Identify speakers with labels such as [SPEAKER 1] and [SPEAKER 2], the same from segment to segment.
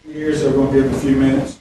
[SPEAKER 1] Here, so we're going to give them a few minutes.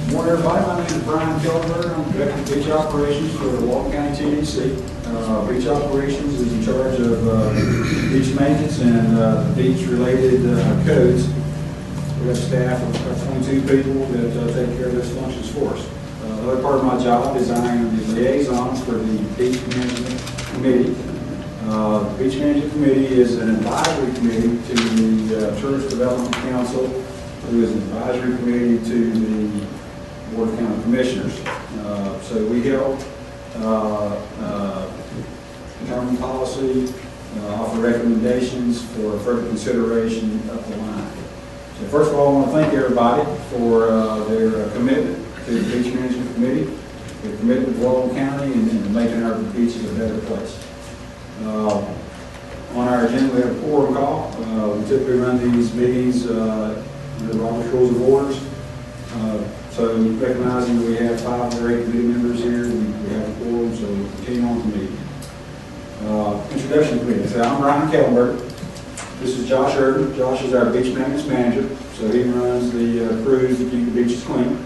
[SPEAKER 1] Good morning, everybody. My name is Brian Kellenberg. I'm Director of Beach Operations for Walton County TDC. Beach Operations is in charge of beach maintenance and beach-related codes. We have a staff of 22 people that take care of those functions for us. The other part of my job is I am the liaison for the Beach Management Committee. The Beach Management Committee is an advisory committee to the Tourist Development Council, who is an advisory committee to the Board of County Commissioners. So we help determine policy, offer recommendations for further consideration up the line. So first of all, I want to thank everybody for their commitment to the Beach Management Committee, their commitment to Walton County and making our beaches a better place. On our agenda, we have a quorum call. We typically run these meetings under Robert's Rules of Orders. So recognizing that we have 5 or 8 committee members here, we have a quorum, so we'll continue on the meeting. Introduction committee. So I'm Brian Kellenberg. This is Josh Irvin. Josh is our beach maintenance manager, so he runs the crews to keep the beaches clean.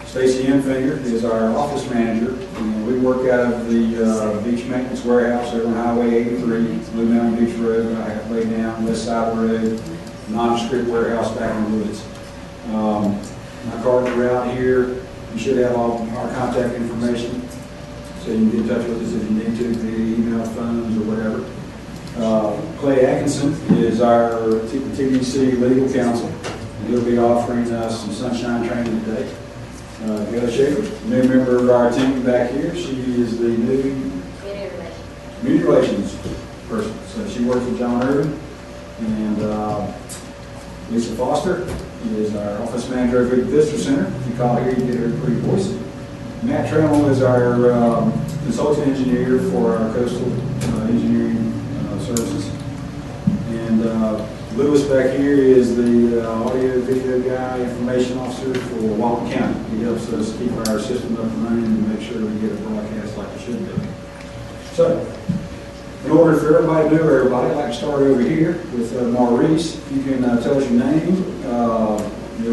[SPEAKER 1] Stacy Enfinger is our office manager, and we work out of the beach maintenance warehouse over on Highway 83, Blue Mountain Beach Road, halfway down west side of the road, nondescript warehouse back in the woods. My cards are out here. You should have all our contact information, so you can get in touch with us if you need to, via email, phones, or whatever. Clay Atkinson is our TDC legal counsel, and he'll be offering us some sunshine training today. Gail Schaefer, new member of our team back here. She is the new community relations person. So she works with John Irvin. And Lisa Foster is our office manager of the Visitor Center. If you call here, you get her pretty voice. Matt Trammell is our consultant engineer for our coastal engineering services. And Lewis back here is the audio video guy, information officer for Walton County. He helps us keep our system up and running and make sure we get a broadcast like it should be. So, in order for everybody to know everybody, I'd like to start over here with Maurice. You can tell us your name,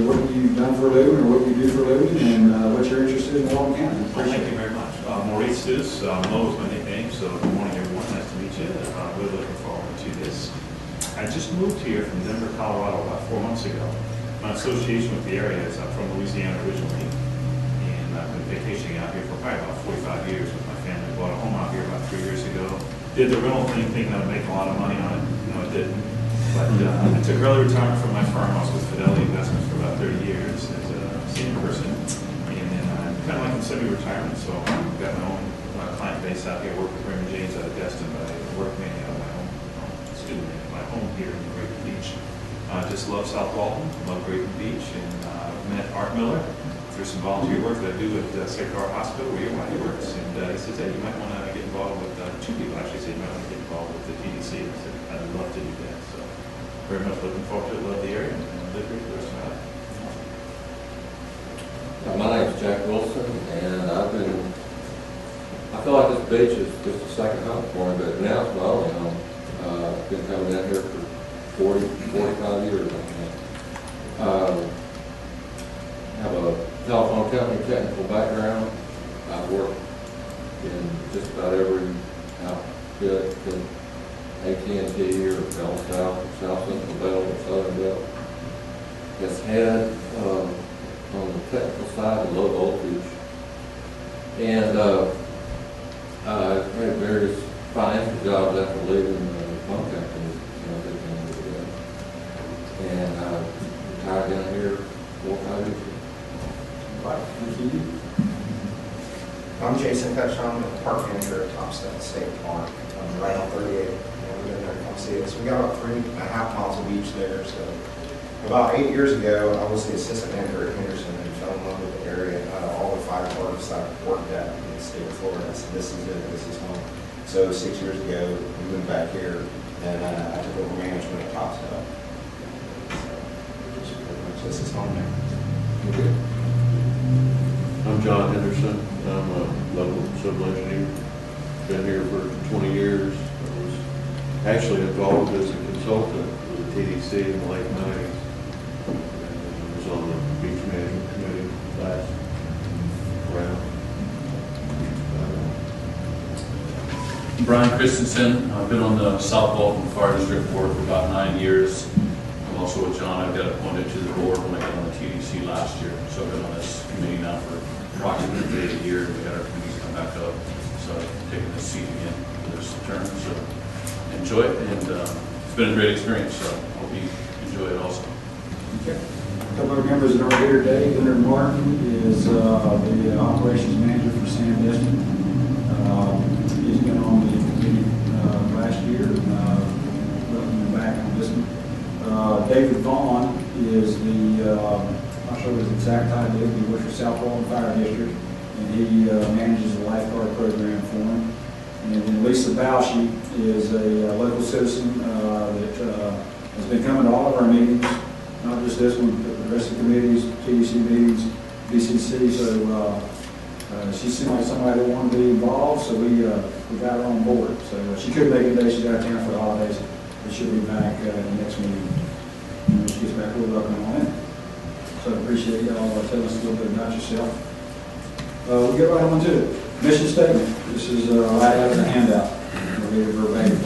[SPEAKER 1] what you've done for a living or what you do for a living, and what you're interested in Walton County.
[SPEAKER 2] Well, thank you very much. Maurice Deuce, Mo is my nickname, so good morning everyone, nice to meet you. We're looking forward to this. I just moved here from Denver, Colorado about 4 months ago. My association with the area is I'm from Louisiana originally, and I've been vacationing out here for probably about 45 years with my family. Bought a home out here about 3 years ago. Did the rental thing thinking I would make a lot of money on it. No, it didn't. But I took early retirement from my firm. I was with Fidelity Investments for about 30 years as a senior person. And then I'm kind of like in semi-retirement, so I've got my own client base out here. Work with Raymond James out of Destin, but I work mainly out of my home student, my home here in Grayton Beach. Just love South Walton, love Grayton Beach, and met Art Miller through some volunteer work that I do at Sacred Heart Hospital, where your wife works, and he says, hey, you might want to get involved with, two people actually said you might want to get involved with the TDC. I said, I'd love to do that, so very much looking forward to it, love the area, and live here for the rest of my life.
[SPEAKER 3] My name's Jack Wilson, and I feel like this beach is just a second home for me, but now it's my only home. I've been coming down here for 45 years, I think. Have a telephone company technical background. I've worked in just about every outfit, AT&T or Bell South, or South Central Bell, or Southern Bell. Has had on the technical side, low voltage, and I've had various financial jobs after leaving the phone company, and I retired down here 4 or 5 years ago.
[SPEAKER 1] Right, thank you.
[SPEAKER 4] I'm Jason Kutch. I'm the park manager at Topstone State Park, right on 38. And we've been there to come see us. We got about 3.5 miles of beach there. So about 8 years ago, I was the assistant manager at Henderson and fell in love with the area. All the 5 parks I worked at in the state of Florida. So this is it. This is home. So 6 years ago, we moved back here, and I took over management at Topstone. So pretty much this is home now.
[SPEAKER 3] Okay.
[SPEAKER 5] I'm John Henderson. I'm a local civil engineer. Been here for 20 years. I was actually involved as a consultant with the TDC in the late 90s. And I was on the Beach Management Committee last round.
[SPEAKER 6] Brian Christensen. I've been on the South Walton Fire District Board for about 9 years. I'm also with John. I got appointed to the board when I got on the TDC last year. So I've been on this committee now for approximately a year. We had our committees come back up. So I've taken this seat again for this term. So enjoy it. And it's been a great experience. So I hope you enjoy it also.
[SPEAKER 1] Okay. A couple of members that are here today. Leonard Martin is the operations manager for Sam Destin. He's been on the committee last year. Welcome back on this one. David Vaughn is the, I'm not sure his exact title, he works for South Walton Fire District, and he manages the lifeguard program for him. And then Lisa Bauschy is a local citizen that has been coming to all of our meetings, not just this one, but the rest of the committees, TDC meetings, BCC. So she seemed like somebody that wanted to be involved, so we got her on board. So she couldn't make it today; she's out of town for the holidays, but she'll be back in the next meeting. And when she gets back, we'll welcome her on in. So I appreciate y'all telling us a little bit about yourself. We'll get right on to it. Mission statement. This is right out of the handout. We'll read it verbatim.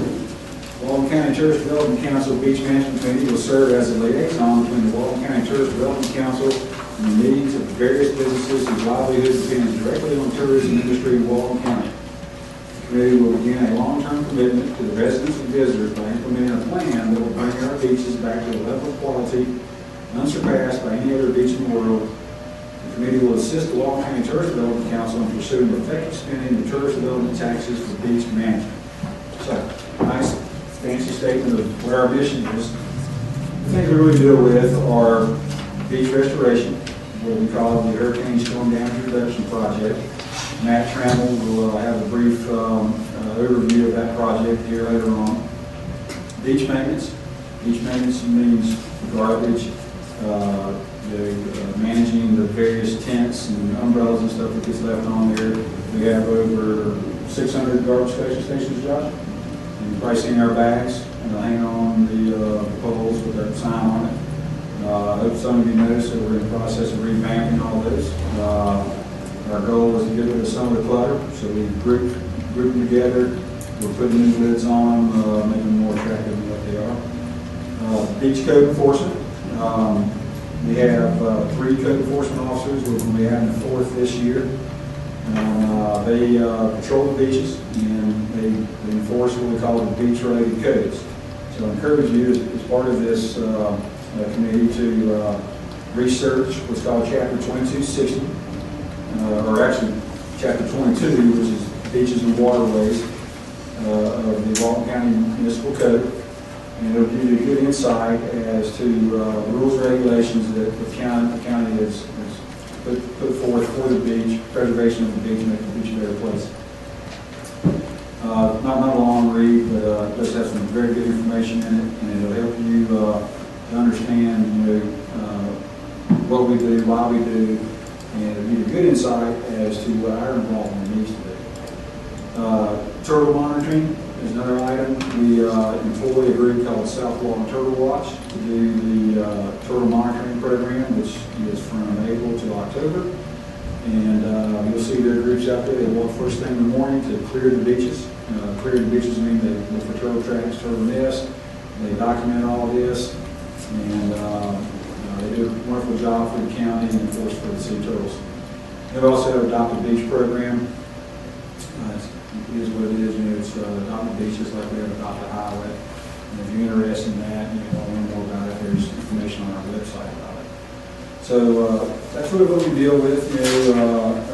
[SPEAKER 1] Walton County Tourist Development Council Beach Management Committee will serve as a liaison between the Walton County Tourist Development Council and the needs of various businesses whose livelihoods depend directly on the tourism industry in Walton County. The committee will begin a long-term commitment to the residents and visitors by implementing a plan that will bring our beaches back to a level of quality unsurpassed by any other beach in the world. The committee will assist the Walton County Tourist Development Council in pursuing effective spending of tourist development taxes for beach management. So, nice fancy statement of what our mission is. The things we really deal with are beach restoration, what we call the Hurricane Storm Damage Reduction Project. Matt Trammell will have a brief overview of that project here later on. Beach maintenance. Beach maintenance means garbage, managing the various tents and umbrellas and stuff that gets left on there. We have over 600 garbage collection stations, Josh. And you've probably seen our bags hanging on the poles with that sign on it. I hope some of you noticed that we're in the process of revamping all this. Our goal is to get rid of some of the clutter, so we group them together. We're putting new lids on them, making them more attractive than what they are. Beach code enforcement. We have 3 code enforcement officers. We're going to be having a 4th this year. They patrol the beaches and they enforce what we call the beach-related codes. So I encourage you, as part of this committee, to research what's called Chapter 2260, or actually Chapter 22, which is Beaches and Waterways of the Walton County Municipal Code. And it'll give you a good insight as to the rules and regulations that the county has put forth for the beach, preservation of the beach, make the beach a better place. Not a long read, but it does have some very good information in it, and it'll help you to understand, what we do, why we do, and it'll give you a good insight as to what our involvement needs to be. Turtle monitoring is another item. We employ a group called South Walton Turtle Watch to do the turtle monitoring program, which is from April to October. And you'll see their groups out there. They walk first thing in the morning to clear the beaches. Clear the beaches mean they look for turtle tracks, turtle nests. They document all this, and they do a wonderful job for the county and of course for the sea turtles. They also have adopted beach program. It is what it is. It's adopted beaches like we have adopted highway. And if you're interested in that, you can learn more about it. There's information on our website about it. So that's really what we deal with,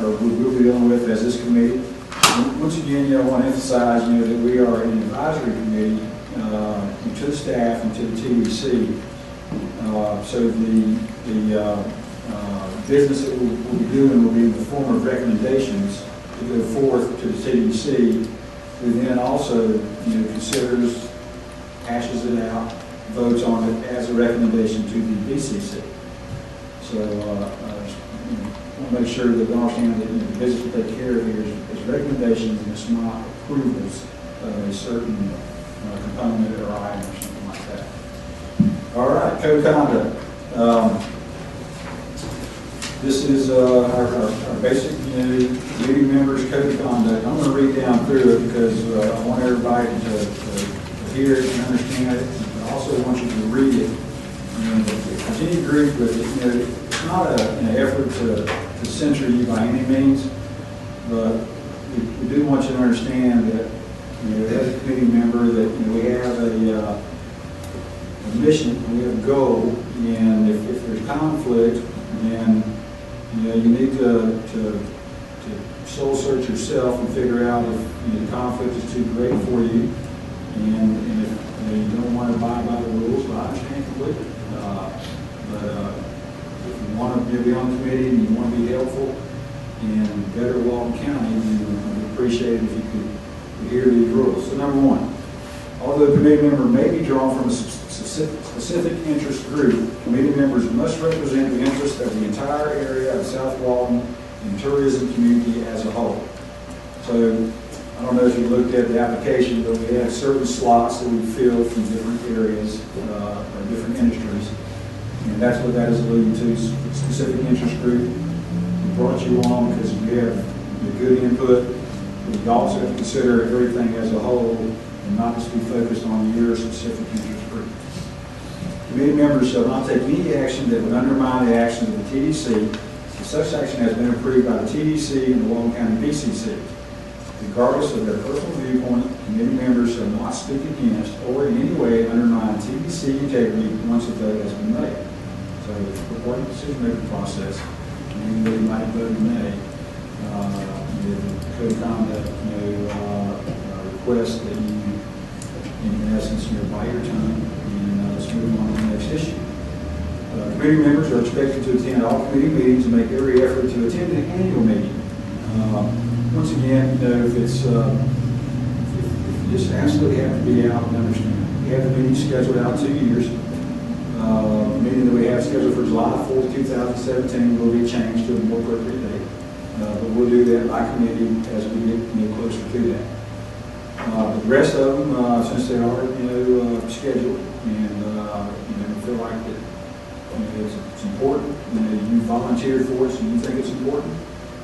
[SPEAKER 1] or we will be dealing with as this committee. And once again, I want to emphasize, that we are an advisory committee to the staff and to the TDC. So the business that we'll be doing will be in the form of recommendations to go forth to the TDC, who then also, considers, hashes it out, votes on it as a recommendation to the BCC. So I want to make sure that we understand that the business we take care of here is recommendations and it's not approvals of a certain component or item or something like that. All right, code of conduct. This is our basic, meeting members' code of conduct. I'm going to read down through it because I want everybody to hear it and understand it, but I also want you to read it and continue to agree with it. It's not an effort to censure you by any means, but we do want you to understand that, as a committee member, that we have a mission, we have a goal, and if there's conflict, then you need to soul search yourself and figure out if the conflict is too great for you, and if you don't want to abide by the rules, I understand completely. But if you want to be on the committee and you want to be helpful and better Walton County, then we'd appreciate it if you could adhere to these rules. So number one, although a committee member may be drawn from a specific interest group, committee members must represent the interest of the entire area of South Walton and tourism community as a whole. So I don't know if you looked at the application, but we have certain slots that we fill from different areas or different industries. And that's what that is alluding to, specific interest group. We brought you on because we have good input. But you also have to consider everything as a whole and not just be focused on your specific interest group. Committee members shall not take any action that would undermine the action of the TDC if such action has been approved by the TDC and the Walton County BCC. Regardless of their personal viewpoint, committee members shall not speak against or in any way undermine TDC integrity once a vote has been made. So it's a important decision-making process. Anybody might vote nay. The code of conduct, request that you, in essence, bite your tongue and let's move on to the next issue. Committee members are expected to attend all committee meetings and make every effort to attend the annual meeting. Once again, if it's if you just absolutely have to be out and understand. We have the meeting scheduled out 2 years. The meeting that we have scheduled for July 4th, 2017 will be changed to a more appropriate date. But we'll do that by committee as we get closer to that. But the rest of them, since they are scheduled, and we feel like that it's important, you volunteered for it, so you think it's important,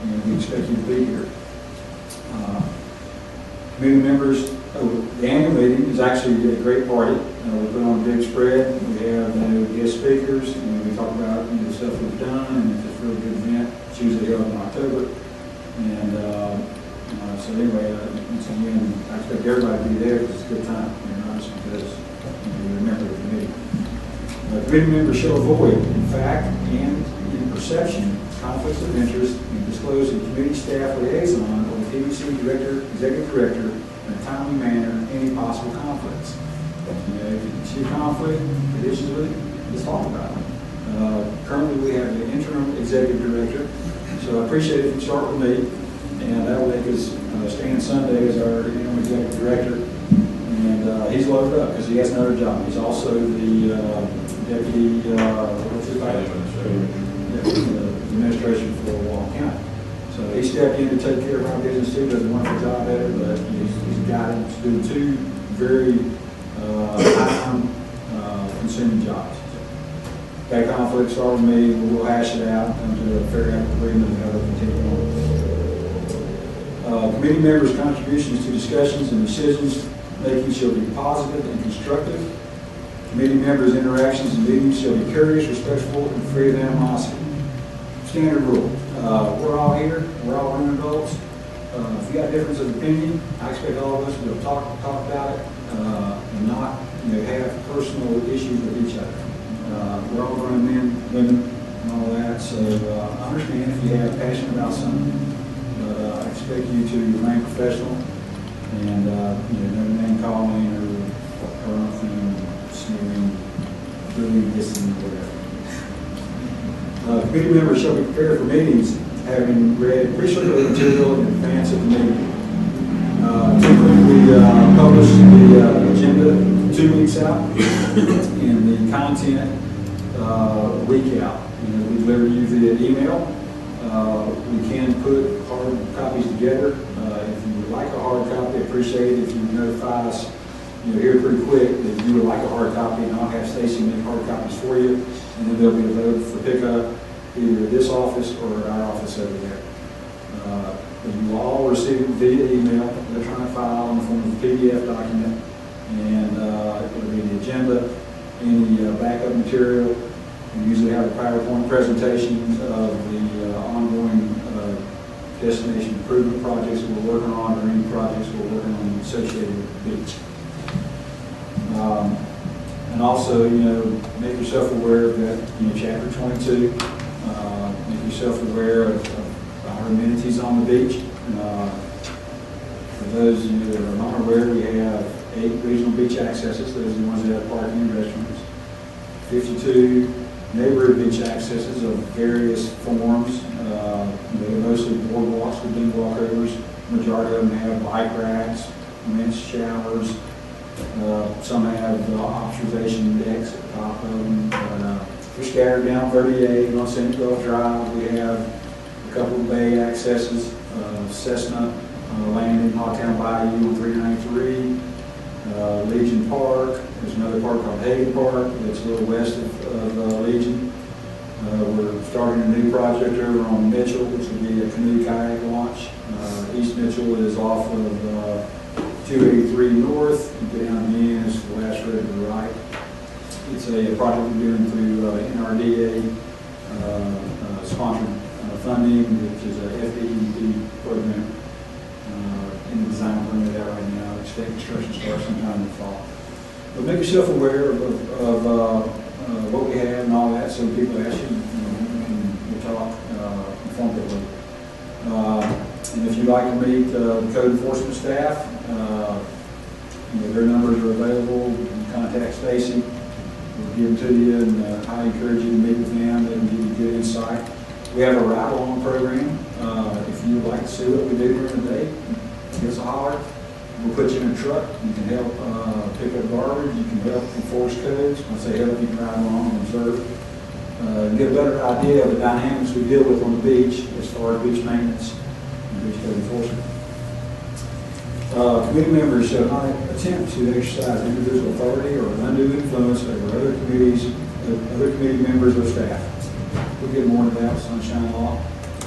[SPEAKER 1] and we expect you to be here. Committee members, the annual meeting is actually a great party. We put on a big spread. We have guest speakers, and we talk about the stuff we've done, and it's a really good event. It's usually held in October. And so anyway, once again, I expect everybody to be there because it's a good time, not just because you remember the committee. Committee members shall avoid, in fact and in perception, conflicts of interest and disclose to the committee staff liaison or the TDC director, executive director, in a timely manner any possible conflicts. If you see a conflict, it is let's talk about it. Currently, we have an interim executive director, so I appreciate it if you start with me, and that will make us Stan Sunday as our interim executive director, and he's loaded up because he has another job. He's also the deputy, what's his title? Administration for Walton County. So he stepped in to take care of our business too, does a wonderful job at it, but he's a guy that's doing two very time consuming jobs. That conflict started with me, we'll hash it out, come to a fair agreement, and how to continue on. Committee members' contributions to discussions and decisions making shall be positive and constructive. Committee members' interactions and meetings shall be courteous, respectful, and free of animosity. Standard rule. We're all here, we're all young adults. If you got difference of opinion, I expect all of us to talk about it and not have personal issues with each other. We're all grown men, women, and all that, so I understand if you have passion about something, but I expect you to remain professional and no name calling or anything, sneering, bullying, dissing, whatever. Committee members shall be prepared for meetings, having read pre-circulated material in advance of the meeting. Typically, we publish the agenda 2 weeks out and the content a week out. We deliver you via email. We can put hard copies together. If you would like a hard copy, I appreciate it if you notify us here pretty quick that you would like a hard copy, and I'll have Stacy make hard copies for you, and then they'll be available for pickup either at this office or at our office over there. You will all receive it via email, electronic file in the form of a PDF document, and it'll be the agenda, any backup material. We usually have a PowerPoint presentation of the ongoing destination improvement projects we're working on, or any projects we're working on associated with the beach. And also, make yourself aware of that, Chapter 22. Make yourself aware of our amenities on the beach. For those of you that are not aware, we have 8 regional beach accesses. Those are the ones that have parking and restrooms. 52 neighborhood beach accesses of various forms. They're mostly boardwalks with big walkovers. Majority of them have bike racks, men's showers. Some have observation decks at the top of them. They're scattered down 38 on St. Gulf Drive. We have a couple of bay accesses, Cessna Landing, Hawtown Bayou on 393, Legion Park. There's another park called Hagen Park that's a little west of Legion. We're starting a new project over on Mitchell, which will be a canoe kayak launch. East Mitchell is off of 283 North. You get down the end, it's the last road to the right. It's a project we're doing through NRDA sponsored funding, which is a FDED program. In the design permit out right now. Expect construction starts sometime in the fall. But make yourself aware of what we have and all that, so people ask you, we'll talk informatively. And if you'd like to meet the code enforcement staff, their numbers are available. You can contact Stacy. We'll give them to you, and I encourage you to meet with them. They can give you good insight. We have a ride-along program. If you would like to see what we do during the day, give us a holler. We'll put you in a truck. You can help pick up garbage. You can help enforce codes. When I say help, you can ride along and observe. Get a better idea of the dynamics we deal with on the beach as far as beach maintenance and beach code enforcement. Committee members shall not attempt to exercise individual authority or undue influence over other committee members or staff. We'll get more into that with Sunshine Law.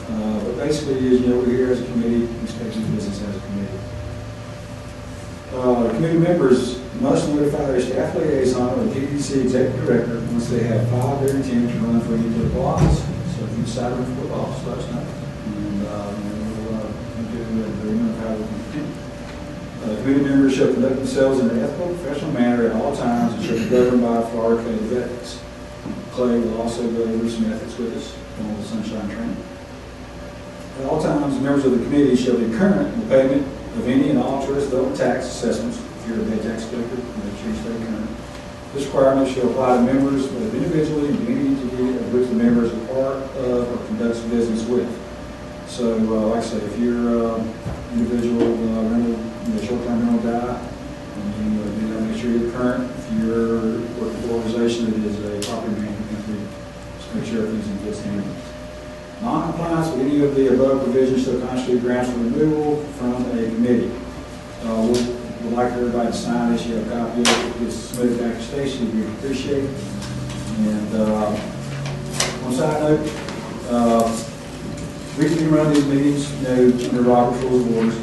[SPEAKER 1] But basically, we're here as a committee, expecting business as a committee. Committee members must notify their staff liaison or TDC executive director once they have filed their intent to run for any political office. So if you decide to run for political office, let us know. And we'll do an agreement of how we can continue. Committee members shall conduct themselves in an ethical, professional manner at all times and shall be governed by a Florida Code of Ethics. Clay will also go over some ethics with us on the Sunshine training. At all times, the members of the committee shall be current in the payment of any and all tourist development tax assessments. If you're a bay tax collector, make sure you stay current. This requirement shall apply to members both individually and any entity of which the members are part of or conducts business with. So, like I say, if you're individual rental, short-term rental guy, and you gotta make sure you're current. If you're working for an organization that is a property management company, just make sure everything's in good standing. Non-compliance with any of the above provisions shall constitute grounds for removal from a committee. We'd like everybody to sign this. You have a copy of it. It's submitted back to Stacy. We appreciate it. And on a side note, we can run these meetings, under Robert's Rules of Orders,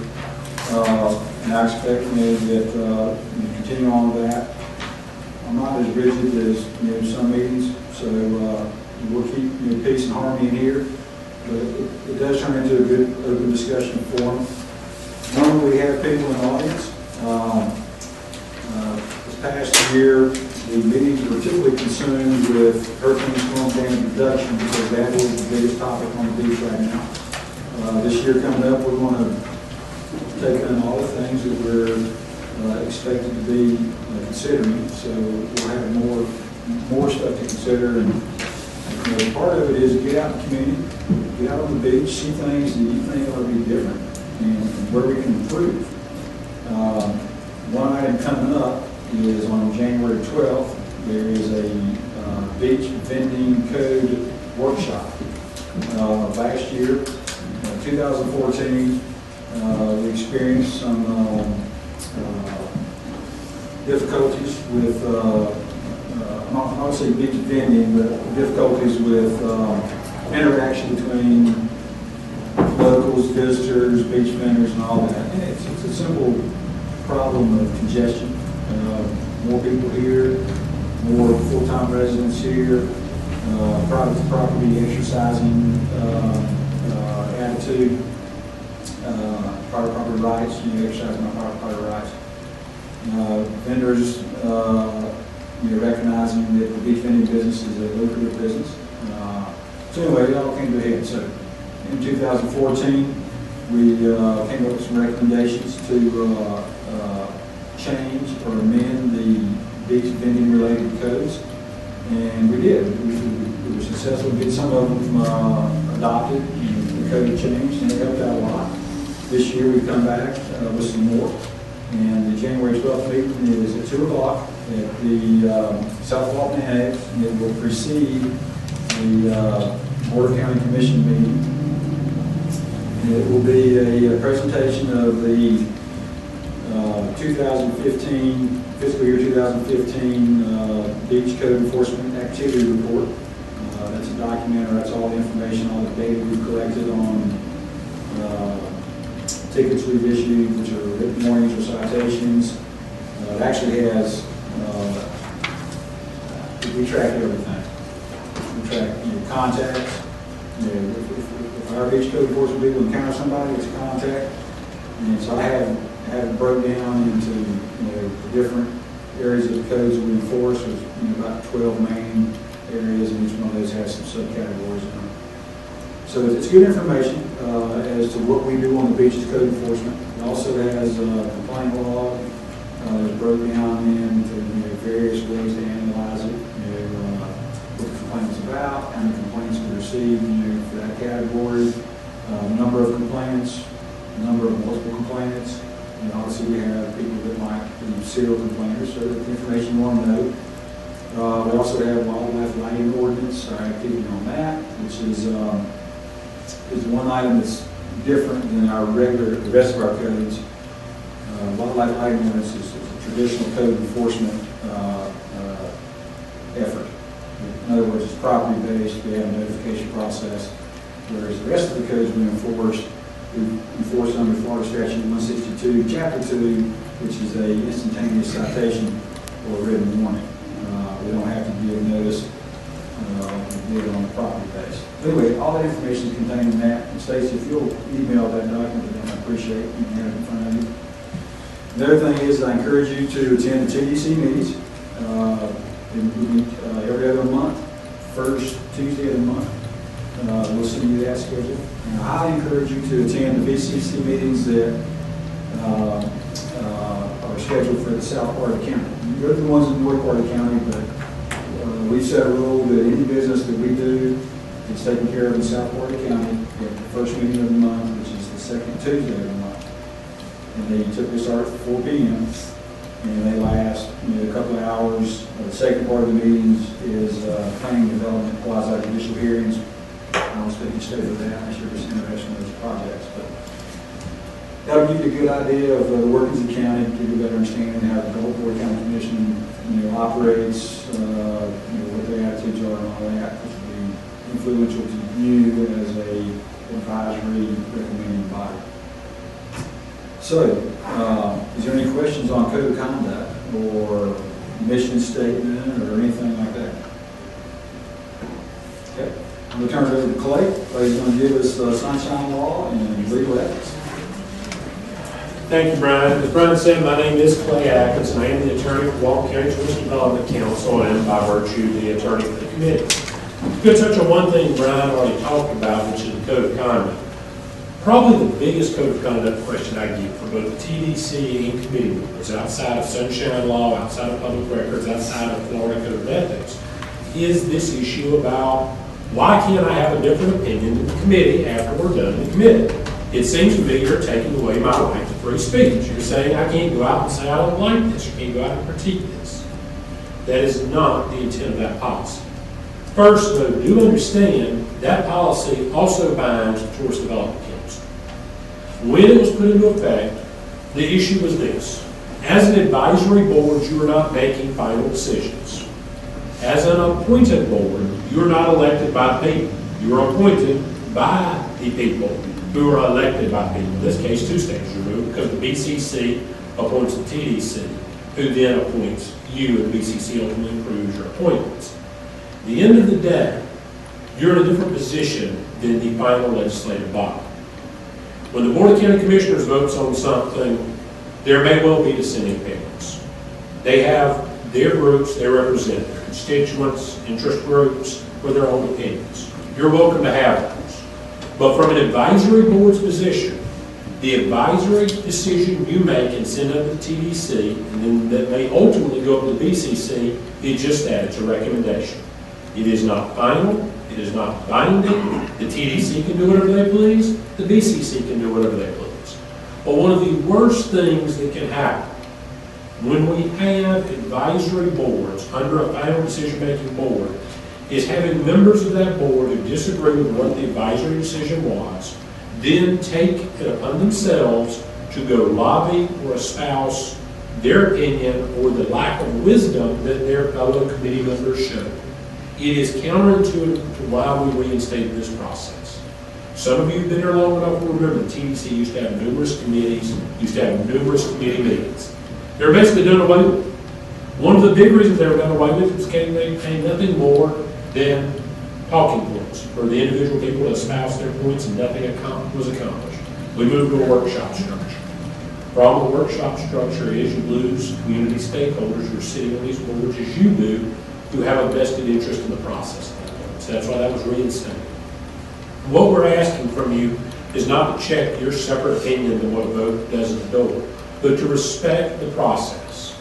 [SPEAKER 1] and I expect, that you continue on with that. I'm not as rigid as, some meetings, so we'll keep peace and harmony in here. But it does turn into a good open discussion forum. Normally we have people in the audience. This past year, the meetings were typically consumed with hurricane storm damage reduction because that is the biggest topic on the beach right now. This year coming up, we're going to take on all the things that we're expected to be considering. So we'll have more stuff to consider. And part of it is get out in the community, get out on the beach, see things that you think ought to be different, and where we can improve. One item coming up is on January 12th, there is a beach vending code workshop. Last year, 2014, we experienced some difficulties with, I don't say beach vending, but difficulties with interaction between locals, visitors, beach vendors, and all that. And it's a simple problem of congestion. More people here, more full-time residents here, private property exercising attitude, private property rights, exercising my private property rights. Vendors, recognizing that the beach vending business is a lucrative business. So anyway, it all came to a head. So in 2014, we came up with some recommendations to change or amend the beach vending related codes, and we did. We were successful in getting some of them adopted, and the code changed, and it helped out a lot. This year we come back with some more, and the January 12th meeting is at 2 o'clock at the South Walton Annex, and it will precede the Board of County Commission meeting. And it will be a presentation of the 2015, fiscal year 2015 Beach Code Enforcement Activity Report. That's a document, or that's all the information, all the data we've collected on tickets we've issued, which are written warnings or citations. It actually has, we track everything. We track contacts. If our beach code enforcement people encounter somebody, it's a contact. And so I have it broke down into different areas of the codes that we enforce. There's about 12 main areas, and each one of those has some subcategories in them. So it's good information as to what we do on the beaches code enforcement. It also has a complaint log that's broken down into various ways to analyze it. What the complaint is about, how many complaints we received for that category, number of complaints, number of multiple complainants. And obviously we have people that might be serial complainers, so the information you want to know. We also have wildlife lighting ordinance, our activity on that, which is one item that's different than the rest of our codes. Wildlife lighting ordinance is a traditional code enforcement effort. In other words, it's property-based, we have a notification process, whereas the rest of the codes we enforce under Florida Statute 162, Chapter 2, which is a instantaneous citation or a written warning. We don't have to give notice, we do it on the property base. Anyway, all that information is contained in that. And Stacy, if you'll email that document, then I appreciate it. You can have it in front of you. The other thing is I encourage you to attend the TDC meetings. We meet every other month, first Tuesday of the month. We'll send you that schedule. And I highly encourage you to attend the VCC meetings that are are scheduled for the south part of the county. You're the ones in the north part of the county, but we've set a rule that any business that we do is taken care of in the south part of the county at the first meeting of the month, which is the second Tuesday of the month. And they typically start at 4 p.m. and they last a couple of hours. The second part of the meetings is planning development, quasi-judicial hearings. I don't speak to state of that unless you're just interested in those projects. But that'll give you a good idea of the workings of the county, give you a better understanding of how the Gulfport County Commission operates, what their attitudes are and all that, which will be influential to you as a advisory recommending body. So, is there any questions on code of conduct or mission statement or anything like that? Okay, I'm going to turn it over to Clay. Clay's going to give us the sunshine law and legal ethics.
[SPEAKER 7] Thank you, Brian. As Brian said, my name is Clay Atkins, and I am the attorney for Walton County Tourism Development Council, and by virtue, the attorney for the committee. I'm going to touch on one thing Brian already talked about, which is the code of conduct. Probably the biggest code of conduct question I get from both the TDC and committee members, outside of sunshine law, outside of public records, outside of Florida Code of Ethics, is this issue about why can't I have a different opinion than the committee after we're done in the committee? It seems to me you're taking away my right to free speech. You're saying I can't go out and say I don't like this. You can't go out and critique this. That is not the intent of that policy. First, though, do understand that policy also binds the Tourist Development Council. When it was put into effect, the issue was this. As an advisory board, you are not making final decisions. As an appointed board, you are not elected by the people. You are appointed by the people who are elected by people. In this case, two stages removed, because the BCC appoints the TDC, who then appoints you, and the BCC ultimately approves your appointments. At the end of the day, you're in a different position than the final legislative body. When the Board of County Commissioners votes on something, there may well be dissenting opinions. They have their groups, they represent their constituents, interest groups, with their own opinions. You're welcome to have those. But from an advisory board's position, the advisory decision you make and send up to the TDC, and then that may ultimately go up to the BCC, is just that, it's a recommendation. It is not final, it is not binding. The TDC can do whatever they please, the BCC can do whatever they please. But one of the worst things that can happen when we have advisory boards under a final decision-making board is having members of that board who disagree with what the advisory decision was, then take it upon themselves to go lobby or espouse their opinion or the lack of wisdom that their fellow committee members showed. It is counterintuitive to why we reinstated this process. Some of you have been here long enough to remember the TDC used to have numerous committees, used to have numerous committee meetings. They were basically done away with. One of the big reasons they were done away with is they became nothing more than talking points for the individual people to espouse their points, and nothing was accomplished. We moved to a workshop structure. The problem with workshop structure is you lose community stakeholders who are sitting on these boards as you do, who have a vested interest in the process at that point. So that's why that was reinstated. What we're asking from you is not to check your separate opinion than what a vote does at the door, but to respect the process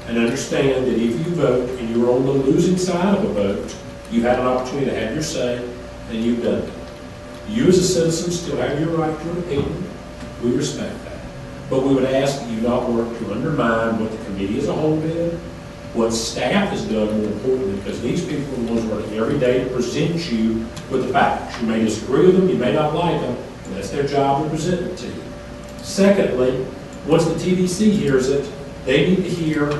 [SPEAKER 7] and understand that if you vote and you're on the losing side of a vote, you've had an opportunity to have your say, and you've done it. You as a citizen still have your right to an opinion. We respect that. But we would ask that you not work to undermine what the committee as a whole did, what staff has done, more importantly, because these people are the ones working every day to present you with the facts. You may disagree with them, you may not like them, but that's their job to present it to you. Secondly, once the TDC hears it, they need to hear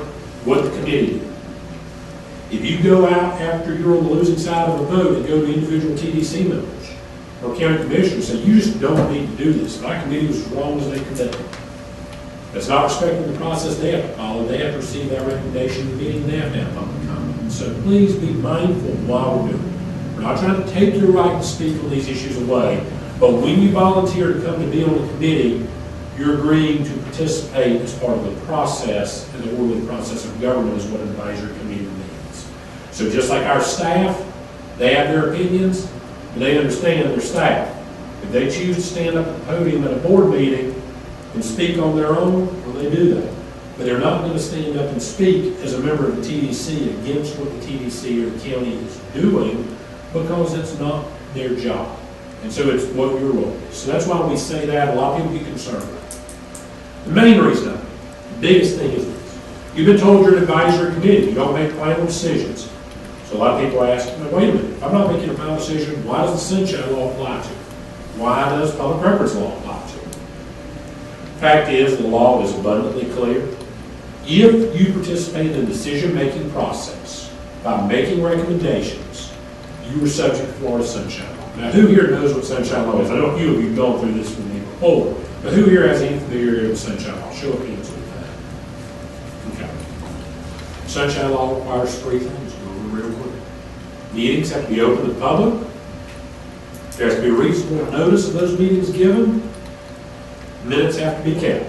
[SPEAKER 7] what the committee did. If you go out after you're on the losing side of a vote and go to individual TDC members or county commissioners and say, you just don't need to do this, my committee was as wrong as they could be. That's not respecting the process they have to follow. They have to receive that recommendation in the meeting, they have to have public comment. So please be mindful while we're doing it. We're not trying to take your right to speak on these issues away, but when you volunteer to come to be on the committee, you're agreeing to participate as part of the process, and the orderly process of government is what an advisory committee means. So just like our staff, they have their opinions, and they understand their staff. If they choose to stand up at the podium at a board meeting and speak on their own, well, they do that. but they're not going to stand up and speak as a member of the TDC against what the TDC or the county is doing, because it's not their job. And so it's what your role is. So that's why we say that. A lot of people get concerned about it. The main reason, the biggest thing is this. You've been told you're an advisory committee. You don't make final decisions. So a lot of people ask, "Now, wait a minute, if I'm not making a final decision, why does the Sunshine Law apply to it? Why does public records law apply to it?" Fact is, the law is abundantly clear. If you participate in the decision-making process by making recommendations, you are subject to Florida Sunshine Law. Now, who here knows what Sunshine Law is? I know a few of you have gone through this with me before, but who here has any familiarity with Sunshine Law? Show of hands with that. Okay. Sunshine Law requires three things. Go over real quick. Meetings have to be open to the public. There has to be reasonable notice of those meetings given. Minutes have to be kept.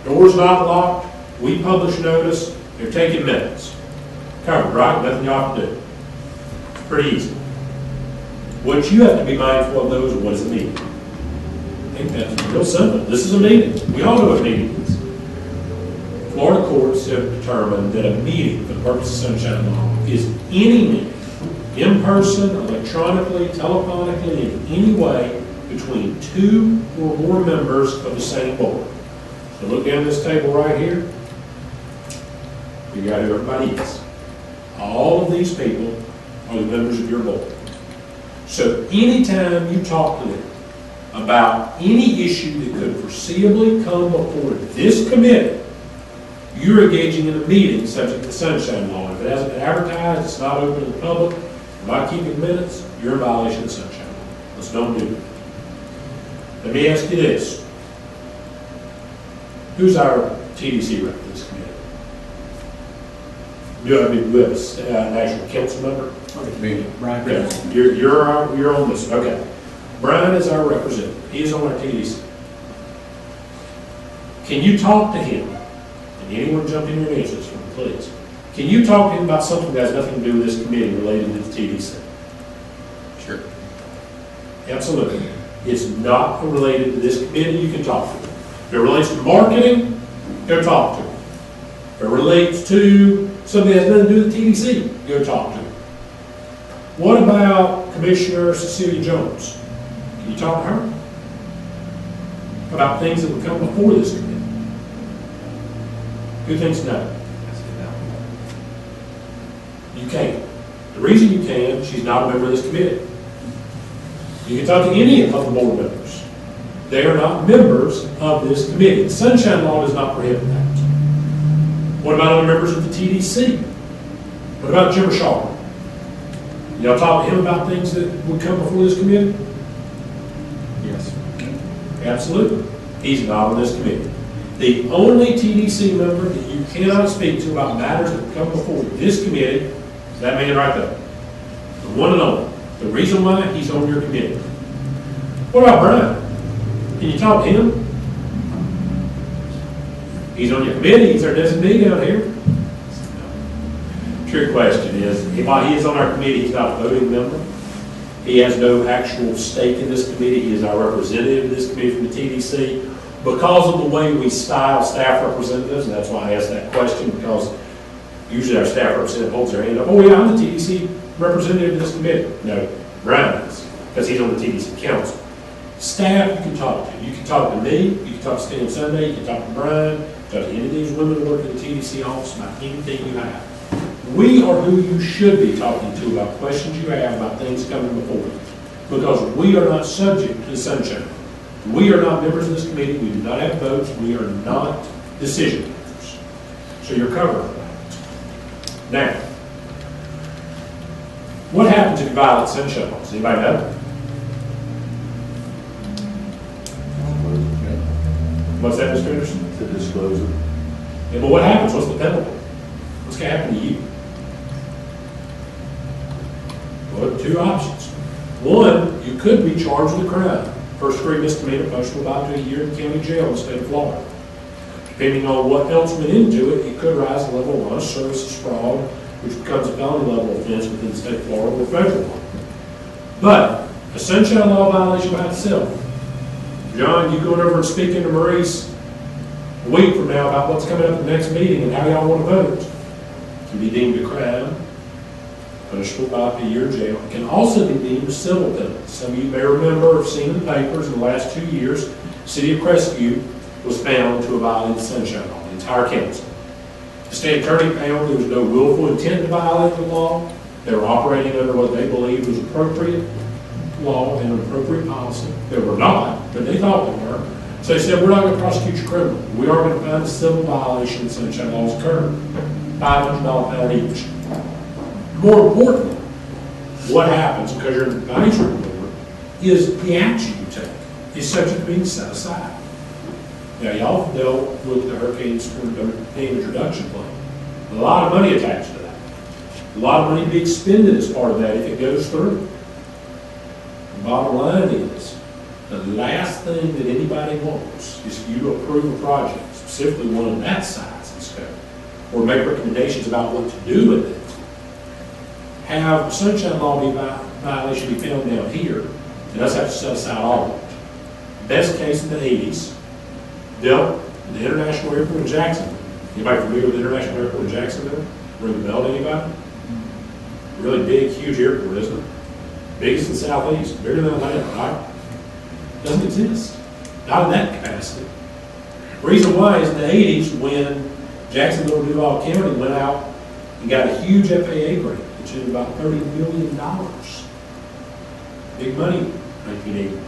[SPEAKER 7] Doors not locked. We publish notice. They're taking minutes. Covered, right? Nothing you have to do. It's pretty easy. What you have to be mindful of, though, is what is a meeting. I think that's real simple. This is a meeting. We all know what a meeting is. Florida courts have determined that a meeting, for the purpose of Sunshine Law, is any meeting, in person, electronically, telephonically, in any way, between two or more members of the same board. So look down this table right here. You got who everybody is. All of these people are the members of your board. So anytime you talk to them about any issue that could foreseeably come before this committee, you're engaging in a meeting subject to Sunshine Law. If it hasn't been advertised, it's not open to the public, you're not keeping minutes, you're in violation of Sunshine Law. Let's don't do that. Let me ask you this. Who's our TDC rep for this committee? Do we have an actual council member?
[SPEAKER 6] Me.
[SPEAKER 7] Brian. Yes. You're on this. Okay. Brian is our representative. He is on our TDC. Can you talk to him? And anyone jump in your answers for me, please. Can you talk to him about something that has nothing to do with this committee related to the TDC?
[SPEAKER 6] Sure.
[SPEAKER 7] Absolutely. It's not related to this committee. You can talk to him. If it relates to marketing, go talk to him. If it relates to something that has nothing to do with the TDC, go talk to him. What about Commissioner Cecilia Jones? Can you talk to her about things that would come before this committee? Who thinks no? You can't. The reason you can, she's not a member of this committee. You can talk to any of the board members. They are not members of this committee. The Sunshine Law does not prohibit that. What about other members of the TDC? What about Jim Shaw? Y'all talk to him about things that would come before this committee? Yes. Absolutely. He's not on this committee. The only TDC member that you cannot speak to about matters that come before this committee is that man right there. The one and only. The reason why he's on your committee. What about Brian? Can you talk to him? He's on your committee. He's our designee down here. True question is, while he is on our committee, he's not a voting member. He has no actual stake in this committee. He is our representative in this committee from the TDC. Because of the way we style staff representatives, and that's why I asked that question, because usually our staff representative holds their hand up, oh yeah, I'm the TDC representative of this committee. No, Brian is, because he's on the TDC council. Staff you can talk to. You can talk to me, you can talk to Stan Sunday, you can talk to Brian, talk to any of these women who work in the TDC office about anything you have. We are who you should be talking to about questions you have about things coming before you, because we are not subject to the Sunshine Law. We are not members of this committee. We do not have votes. We are not decision makers. So you're covered for that. Now, what happens if you violate Sunshine Law? Does anybody know? What's that, Mr. Anderson?
[SPEAKER 5] To disclose it.
[SPEAKER 7] Yeah, but what happens? What's the penalty? What's going to happen to you? Well, two options. One, you could be charged with a crime. First-degree misdemeanor, punishable by 2 years in county jail in the state of Florida. Depending on what else went into it, it could rise to the level of honest services fraud, which becomes a felony level offense within the state of Florida or federal law. But a Sunshine Law violation by itself, John, you going over and speaking to Maurice a week from now about what's coming up at the next meeting and how y'all want to vote, can be deemed a crime, punishable by up to a year in jail. It can also be deemed a civil penalty. Some of you may remember or have seen in the papers in the last 2 years, the city of Crestview was found to have violated the Sunshine Law, the entire council. The state attorney found there was no willful intent to violate the law. They were operating under what they believed was appropriate law and an appropriate policy. They were not, but they thought they were. So they said, we're not going to prosecute you criminally. We are going to find a civil violation of Sunshine Law's occurred. $500 fine each. More importantly, what happens, because you're an advisory board, is the action you take is subject to being set aside. Now, y'all have dealt with the hurricane damage reduction plan. A lot of money attached to that. A lot of money to be expended as part of that if it goes through. The bottom line is, the last thing that anybody wants is for you to approve a project, specifically one of that size and scope, or make recommendations about what to do with it. Have a Sunshine Law violation be found down here, and us have to set aside all of it. Best case in the 80s, dealt with the International Airport in Jacksonville. Anybody familiar with the International Airport in Jacksonville? Ring the bell to anybody? Really big, huge airport, isn't it? Biggest in the Southeast, bigger than Atlanta, right? Doesn't exist. Not in that capacity. Reason why is in the 80s when Jacksonville and Duval County went out and got a huge FAA grant, which is about $30 million. Big money, 1981.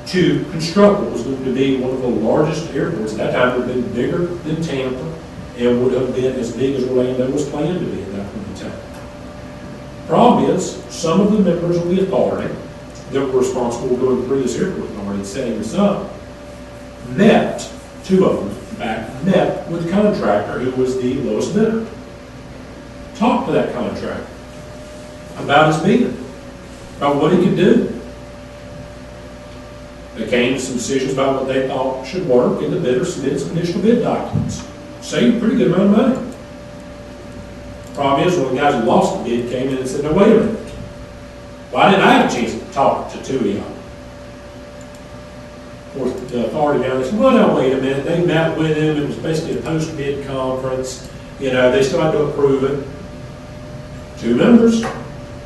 [SPEAKER 7] To construct what was going to be one of the largest airports. At that time, it would have been bigger than Tampa and would have been as big as Orlando was planned to be at that point in time. Problem is, some of the members of the authority that were responsible for going through this airport authority and setting this up met, two of them, in fact, met with the contractor who was the lowest bidder. Talked to that contractor about his bid, about what he could do. They came to some decisions about what they thought should work, and the bidder submitted some additional bid documents. Saved a pretty good amount of money. Problem is, when the guys who lost the bid came in and said, no, wait a minute. Well, I didn't have a chance to talk to two of y'all. Of course, the authority down there said, well, now, wait a minute. They met with him. It was basically a post-bid conference. You know, they still had to approve it. Two members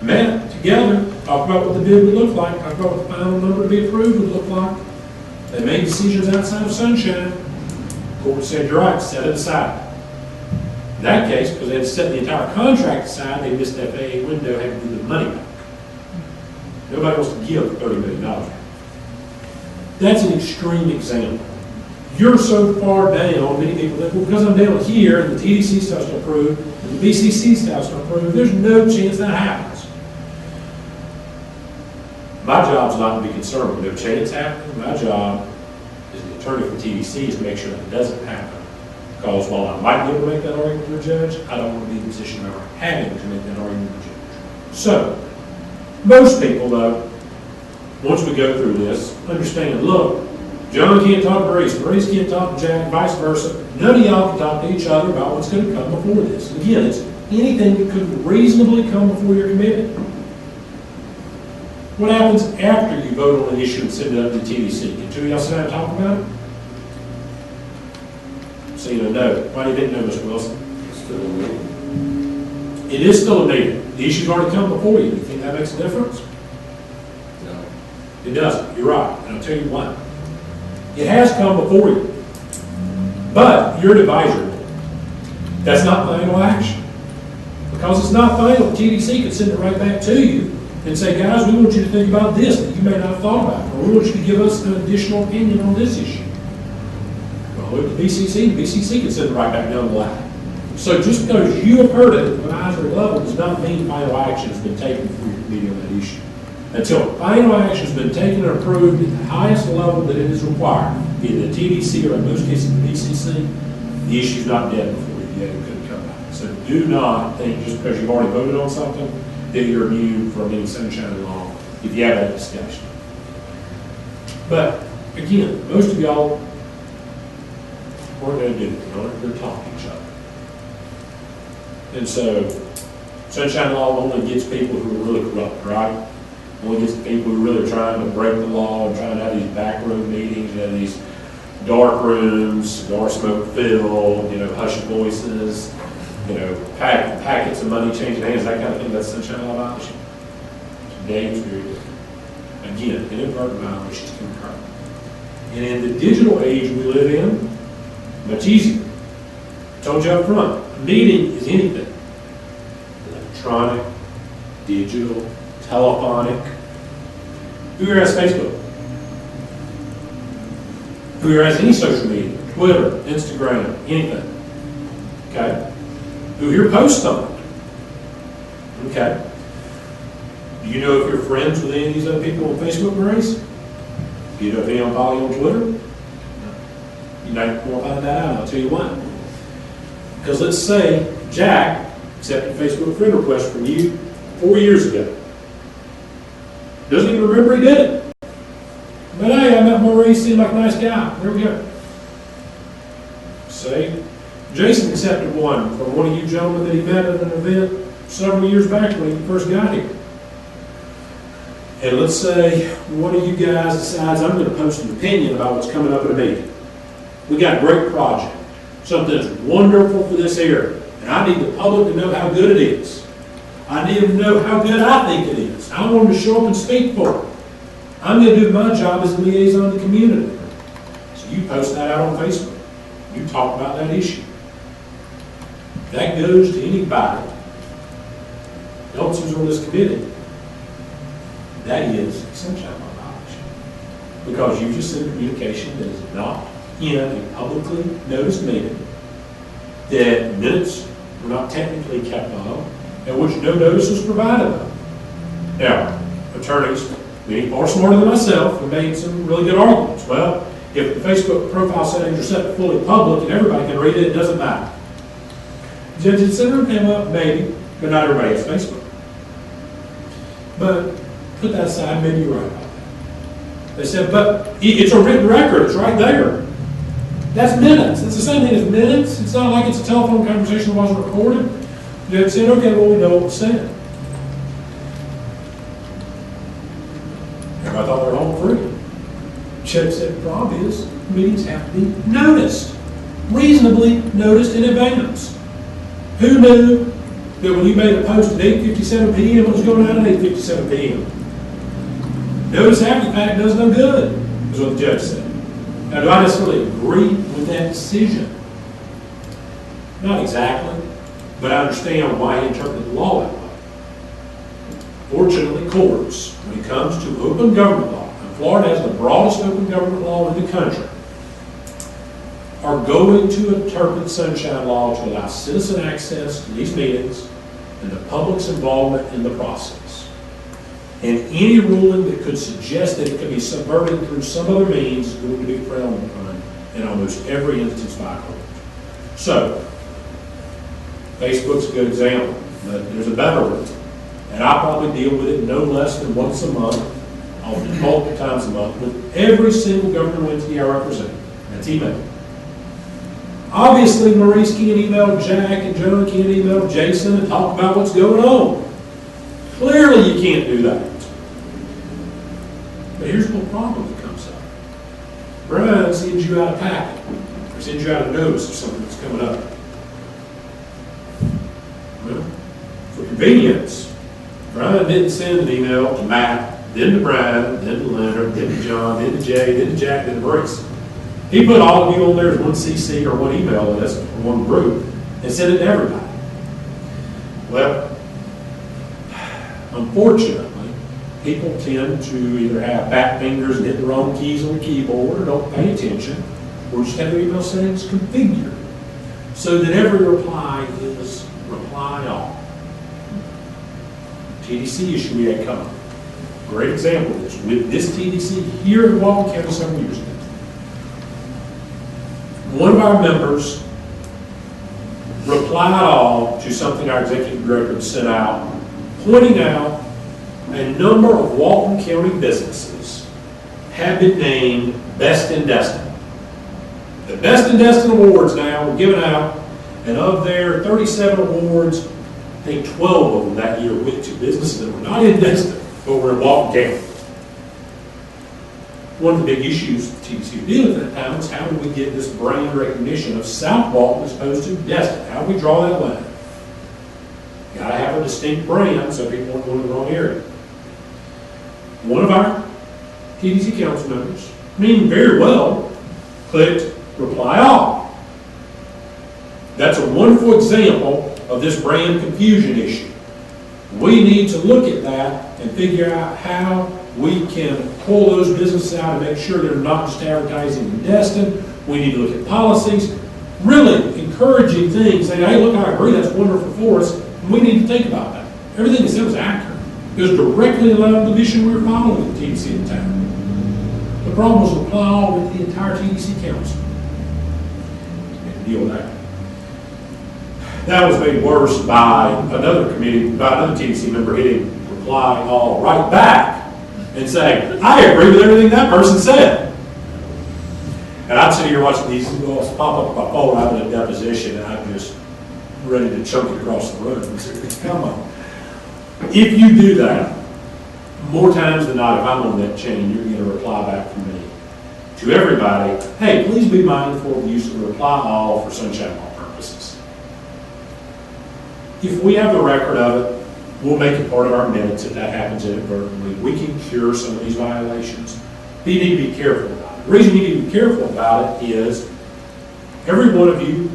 [SPEAKER 7] met together, talked about what the bid would look like, talked about what the final number to be approved would look like. They made decisions outside of Sunshine. The court said, you're right, set it aside. In that case, because they had set the entire contract aside, they missed that FAA window, had to give the money back. Nobody wants to give $30 million. That's an extreme example. You're so far down, many people think, well, because I'm down here and the TDC stuff's to approve, and the BCC stuff's to approve, there's no chance that happens. My job's not to be concerned with no chance happening. My job as the attorney for TDC is to make sure that it doesn't happen. Because while I might be able to make that argument to a judge, I don't want to be in a position of having to make that argument to a judge. So, most people, though, once we go through this, understand, look, John can't talk to Maurice can't talk to Jack, vice versa. None of y'all can talk to each other about what's going to come before this. And again, it's anything that could reasonably come before your committee. What happens after you vote on an issue and send it up to the TDC? Can two of y'all sit down and talk about it? So you know, no. Why do you think no, Mr. Wilson?
[SPEAKER 3] It's still a meeting.
[SPEAKER 7] It is still a meeting. The issue's already come before you. Do you think that makes a difference?
[SPEAKER 3] No.
[SPEAKER 7] It doesn't. You're right. And I'll tell you why. It has come before you. But you're an advisory board. That's not final action. Because it's not final, the TDC could send it right back to you and say, guys, we want you to think about this that you may not have thought about. Or we want you to give us an additional opinion on this issue. Well, look at the BCC could send it right back down the line. So just because you have heard it at the advisory level does not mean final action has been taken for your committee on that issue. Until final action has been taken and approved at the highest level that it is required, either the TDC or in most cases the BCC, the issue is not dead before you yet it could come back. So do not think just because you've already voted on something that you're immune from any sunshine law if you have that discussion. But again, most of y'all weren't going to do it. You're going to talk to each other. And so sunshine law only gets people who are really corrupt, right? Only gets the people who really are trying to break the law and trying to have these backroom meetings and these dark rooms, cigar smoke filled, hushed voices, packets of money changing hands, that kind of thing, that's sunshine law violation. Dave's very different. Again, inadvertent violations can occur. And in the digital age we live in, much easier. I told you up front, a meeting is anything. Electronic, digital, telephonic. Who here has Facebook? Who here has any social media? Twitter, Instagram, anything? Okay. Who here posts on it? Okay. Do you know if you're friends with any of these other people on Facebook, Maurice? Do you know if anyone follow you on Twitter? You might want to find that out, and I'll tell you why. Because let's say Jack accepted a Facebook friend request from you 4 years ago. Doesn't even remember he did it. But hey, I met Maurice, seemed like a nice guy. There we go. Say, Jason accepted one from one of you gentlemen that he met at an event several years back when he first got here. And let's say one of you guys decides, I'm going to post an opinion about what's coming up in a meeting. We got a great project, something that's wonderful for this area, and I need the public to know how good it is. I need them to know how good I think it is. I want them to show up and speak for it. I'm going to do my job as a liaison to the community. So you post that out on Facebook. You talk about that issue. That goes to anybody else who's on this committee. That is sunshine law violation. Because you just sent communication that is not in a publicly noticed meeting, that minutes were not technically kept of, and which no notice was provided of. Now, attorneys, being far smarter than myself, have made some really good arguments. Well, if the Facebook profile settings are set to fully public and everybody can read it, it doesn't matter. Judge, et cetera, came up, maybe, but not everybody has Facebook. But put that aside, maybe you're right about that. They said, but it's a written record, it's right there. That's minutes. It's the same thing as minutes. It's not like it's a telephone conversation that wasn't recorded. They said, okay, well, we know what was said. Everybody thought they were home free. Judge said, the problem is, meetings have to be noticed, reasonably noticed in advance. Who knew that when you made a post at 8:57 p.m., it was going out at 8:57 p.m.? Notice after the fact does no good, is what the judge said. Now, do I necessarily agree with that decision? Not exactly, but I understand why he interpreted the law that way. Fortunately, courts, when it comes to open government law, and Florida has the broadest open government law in the country, are going to interpret sunshine law to allow citizen access to these meetings and the public's involvement in the process. And any ruling that could suggest that it could be subverted through some other means is going to be frowned upon in almost every instance by court. So, Facebook's a good example, but there's a better one. And I probably deal with it no less than once a month, often multiple times a month, with every single governmental entity I represent. That's email. Obviously, Maurice can't email Jack, and John can't email Jason and talk about what's going on. Clearly, you can't do that. But here's the problem that comes up. Brian sends you out a packet, or sends you out a notice of something that's coming up. Well, for convenience, Brian didn't send an email to Matt, then to Brian, then to Leonard, then to John, then to Jay, then to Jack, then to Maurice. He put all of you on there as one CC or one email list or one group and sent it to everybody. Well, unfortunately, people tend to either have fat fingers and hit the wrong keys on the keyboard or don't pay attention, or just have their email settings configured so that every reply is reply all. TDC issue we had come up. Great example of this with this TDC here in Walton County several years ago. One of our members replied all to something our executive director had sent out, pointing out a number of Walton County businesses have been named Best in Destin. The Best in Destin awards now were given out, and of their 37 awards, I think 12 of them that year went to businesses that were not in Destin, but were in Walton County. one of the big issues the TDC was dealing with at that time was how do we get this brand recognition of South Walton as opposed to Destin? How do we draw that line? Gotta have a distinct brand so people won't go in the wrong area. One of our TDC council members, meaning very well, clicked reply all. That's a wonderful example of this brand confusion issue. We need to look at that and figure out how we can pull those businesses out and make sure they're not just advertising in Destin. We need to look at policies, really encouraging things, saying, hey, look, I agree, that's wonderful for us. We need to think about that. Everything he said was accurate. It was directly in line with the mission we were following at TDC in town. The problem was to apply all with the entire TDC council. And deal with that. That was made worse by another committee, by another TDC member hitting reply all right back and saying, I agree with everything that person said. And I'm sitting here watching these girls pop up my phone out of a deposition, and I'm just ready to chunk it across the room. Come on. If you do that, more times than not, if I'm on that chain, you're going to get a reply back from me. To everybody, hey, please be mindful of the use of the reply all for sunshine law purposes. If we have the record of it, we'll make it part of our minutes if that happens inadvertently. We can cure some of these violations. But you need to be careful about it. The reason you need to be careful about it is every one of you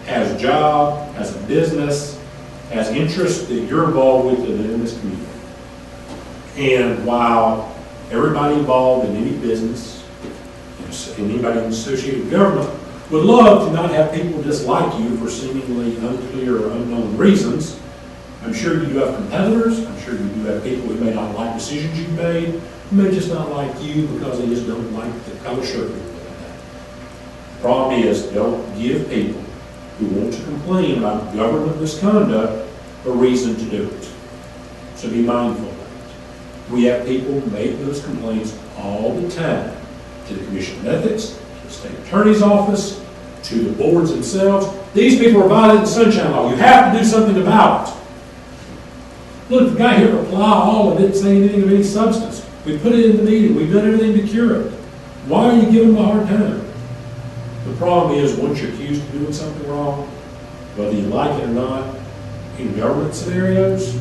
[SPEAKER 7] has a job, has a business, has interests that you're involved with in this community. And while everybody involved in any business, and anybody associated with government, would love to not have people dislike you for seemingly unclear or unknown reasons, I'm sure you do have competitors. I'm sure you do have people who may not like decisions you've made, who may just not like you because they just don't like the color shirt you're wearing. The problem is, don't give people who want to complain about government misconduct a reason to do it. So be mindful of that. We have people make those complaints all the time to the Commission of Ethics, to the State Attorney's Office, to the boards themselves. These people are violating the Sunshine Law. You have to do something about it. Look, the guy here reply all and didn't say anything of any substance. We put it in the meeting. We've done everything to cure it. Why are you giving him a hard time? The problem is, once you're accused of doing something wrong, whether you like it or not, in government scenarios,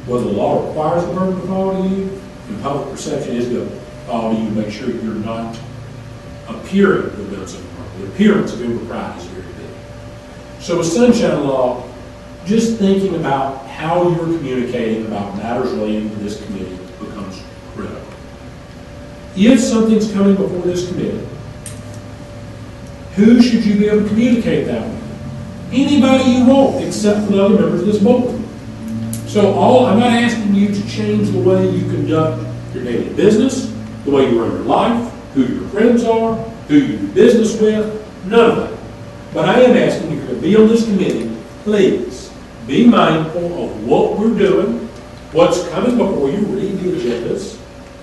[SPEAKER 7] whether the law requires the person to follow you, and public perception is going to follow you to make sure you're not appearing to have done something wrong. The appearance of impropriety is very big. So with Sunshine Law, just thinking about how you're communicating about matters relating to this committee becomes critical. If something's coming before this committee, who should you be able to communicate that with? Anybody you want, except for the other members of this board. So I'm not asking you to change the way you conduct your daily business, the way you run your life, who your friends are, who you do business with, none of that. But I am asking you to be on this committee, please be mindful of what we're doing, what's coming before you, read the agendas,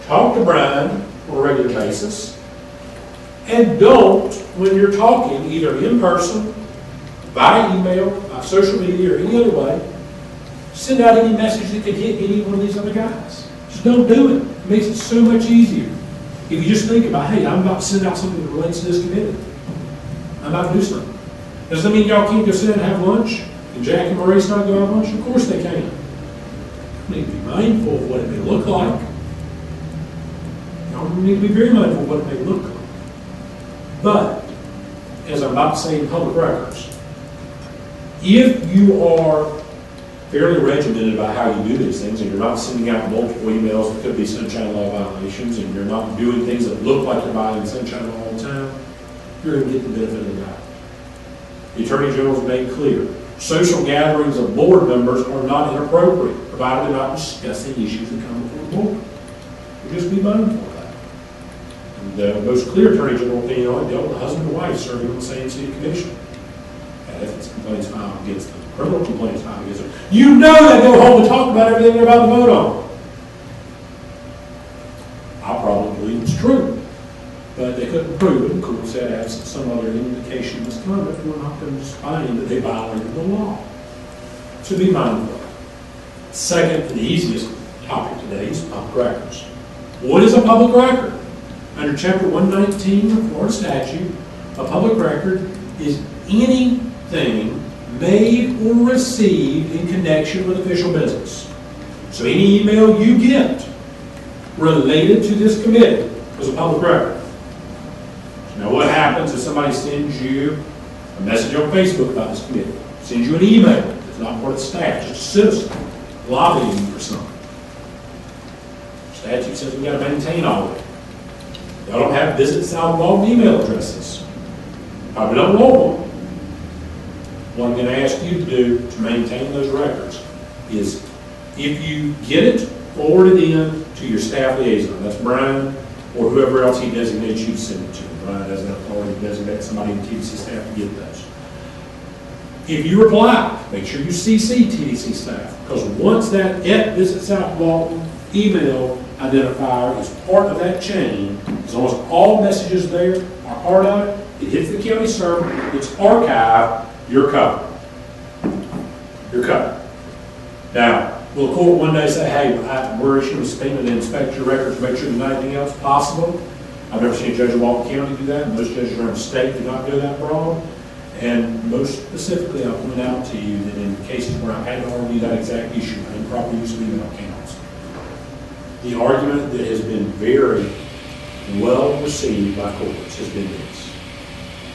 [SPEAKER 7] talk to Brian on a regular basis, and don't, when you're talking, either in person, by email, by social media, or any other way, send out any message that could hit any one of these other guys. Just don't do it. It makes it so much easier. If you just think about, hey, I'm about to send out something that relates to this committee. I'm about to do something. Does that mean y'all can't go sit and have lunch? And Jack and Maurice not go have lunch? Of course they can. You need to be mindful of what it may look like. Y'all need to be very mindful of what it may look like. But, as I'm about to say in public records, if you are fairly regimented about how you do these things, and you're not sending out multiple emails that could be Sunshine Law violations, and you're not doing things that look like you're violating Sunshine Law all the time, you're going to get the benefit of the doubt. The Attorney General has made clear, social gatherings of board members are not inappropriate, provided they're not discussing issues that come before the board. So just be mindful of that. And the most clear Attorney General opinion on it dealt with husband and wife serving on the same city commission. And ethics complaints filed against them, criminal complaints filed against them. You know they go home and talk about everything they're about to vote on. I probably believe it's true. But they couldn't prove it. Of course, they had some other indication of misconduct. We're not going to just find that they violated the law. So be mindful. Second, and the easiest topic today is public records. What is a public record? Under Chapter 119 of Florida statute, a public record is anything made or received in connection with official business. So any email you get related to this committee is a public record. Now what happens if somebody sends you a message on Facebook about this committee, sends you an email, it's not part of the staff, just a citizen lobbying you for something. Statute says we got to maintain all of it. Y'all don't have Visit South Walton email addresses. Probably don't want one. What I'm going to ask you to do to maintain those records is, if you get it, forward it in to your staff liaison. That's Brian, or whoever else he designates you to send it to. Brian doesn't have authority to designate somebody in TDC staff to get those. If you reply, make sure you CC TDC staff, because once that @Visit South Walton email identifier is part of that chain, as long as all messages there are part of it, it hits the county server, it's archived, you're covered. You're covered. Now, will the court one day say, hey, we're issuing a subpoena to inspect your records to make sure there's not anything else possible? I've never seen a judge in Walton County do that. Most judges around the state do not go that broad. And most specifically, I'll point out to you that in cases where I've had to argue that exact issue, improper use of email accounts, the argument that has been very well received by courts has been this.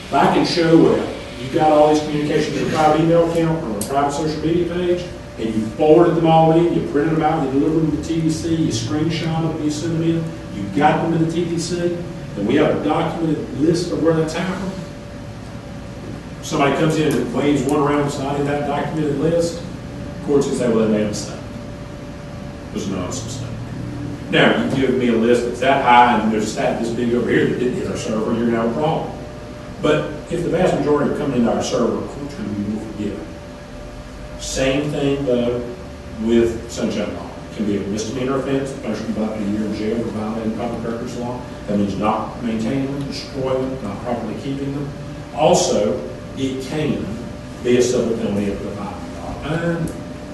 [SPEAKER 7] If I can show well, you've got all these communications in a private email account or a private social media page, and you forwarded them all in, you printed them out, you delivered them to TDC, you screenshot them, you send them in, you got them to the TDC, and we have a documented list of where that's happened. Somebody comes in and waves one around that's not in that documented list, courts can say, well, they made a mistake. There's no mistake. Now, you give me a list that's that high and there's a stat this big over here that didn't hit our server, you're going to have a problem. But if the vast majority are coming into our server, courts are going to be more forgiving. Same thing, though, with sunshine law. It can be a misdemeanor offense, punishable by up to a year in jail for violating public records law. That means not maintaining them, destroying them, not properly keeping them. Also, it can be a civil penalty up to $500 fine.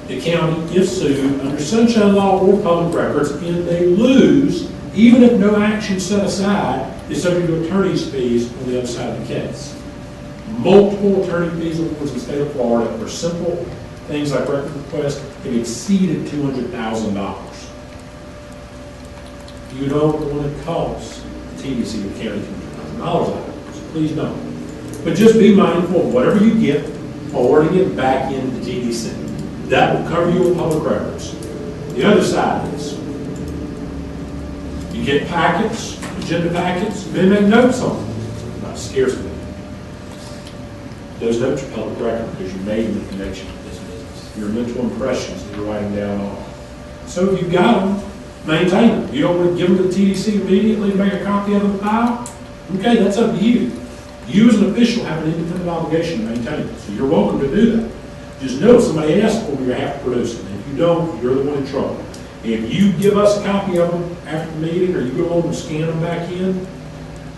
[SPEAKER 7] The county, if sued under sunshine law or public records, and they lose, even if no action set aside, is subject to attorney's fees on the other side of the case. Multiple attorney fees awards in the state of Florida for simple things like record requests have exceeded $200,000. You don't want to cost the TDC or county $200,000 out of it, so please don't. But just be mindful of whatever you get, forwarding it back into TDC. That will cover you with public records. The other side is, you get packets, agenda packets, then make notes on them about scarcity. Those notes are public record because you made them in connection with this business. Your mental impressions that you're writing down on. So if you've got them, maintain them. You don't want to give them to the TDC immediately to make a copy of the file? Okay, that's up to you. You as an official have an independent obligation to maintain it, so you're welcome to do that. Just know if somebody asks for them, you have to produce them. If you don't, you're the one in trouble. If you give us a copy of them after the meeting, or you go home and scan them back in,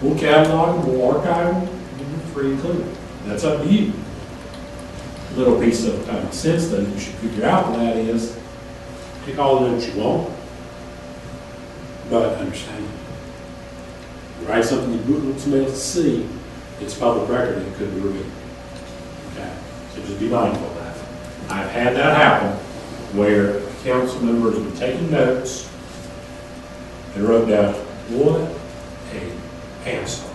[SPEAKER 7] we'll catalog them, we'll archive them, and you're free and clear. That's up to you. A little piece of common sense that you should figure out for that is, pick all the notes you want, but understand. You write something you want somebody else to see, it's public record and it could be reviewed. Okay? So just be mindful of that. I've had that happen where council members were taking notes and wrote down, what a asshole.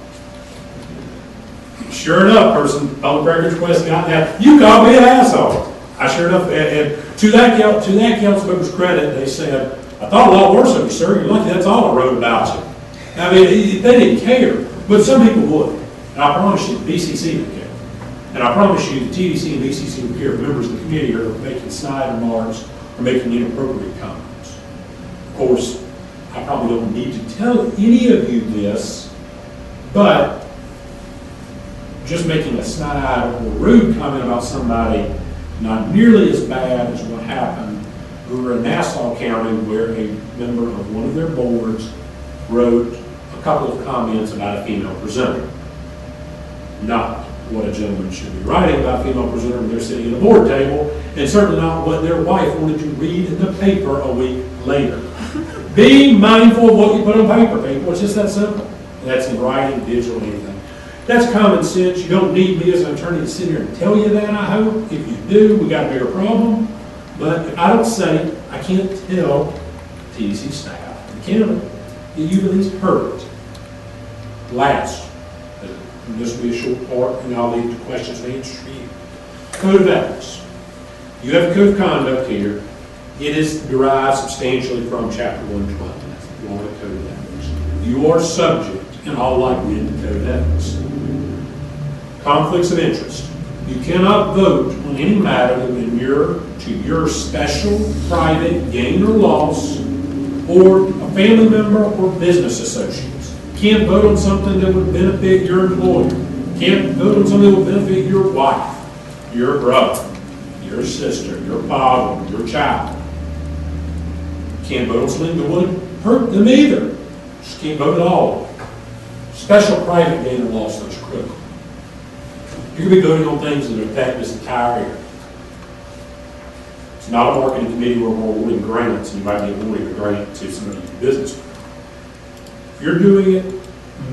[SPEAKER 7] Sure enough, public records request got that, you called me an asshole. I sure enough, and to that council member's credit, they said, I thought a lot worse of you, sir. You're lucky that's all I wrote about you. I mean, they didn't care, but some people would. And I promise you, BCC would care. And I promise you, the TDC and BCC would care if members of the committee are making snide remarks or making inappropriate comments. Of course, I probably don't need to tell any of you this, but just making a snide or rude comment about somebody, not nearly as bad as what happened over in Nassau County, where a member of one of their boards wrote a couple of comments about a female presenter. Not what a gentleman should be writing about a female presenter when they're sitting at a board table, and certainly not what their wife wanted to read in the paper a week later. Be mindful of what you put on paper, people. It's just that simple. That's in writing, digital, anything. That's common sense. You don't need me as an attorney to sit here and tell you that, I hope. If you do, we got a bigger problem. But if I don't say it, I can't tell TDC staff and the county that you've at least heard it. Last, and this will be a short part, and I'll leave the questions and answers for you. Code of ethics. You have a code of conduct here. It is derived substantially from Chapter 112. That's the Florida Code of Ethics. You are subject, in all likelihood, to Code of Ethics. Conflicts of interest. You cannot vote on any matter that would inure to your special, private gain or loss, or a family member or business associates. You can't vote on something that would benefit your employer. You can't vote on something that would benefit your wife, your brother, your sister, your father, your child. You can't vote on something that wouldn't hurt them either. You just can't vote at all. Special private gain or loss is critical. You could be voting on things that affect this entire area. It's not a marketing committee where we're awarding grants and you might be awarding a grant to somebody in business. If you're doing it,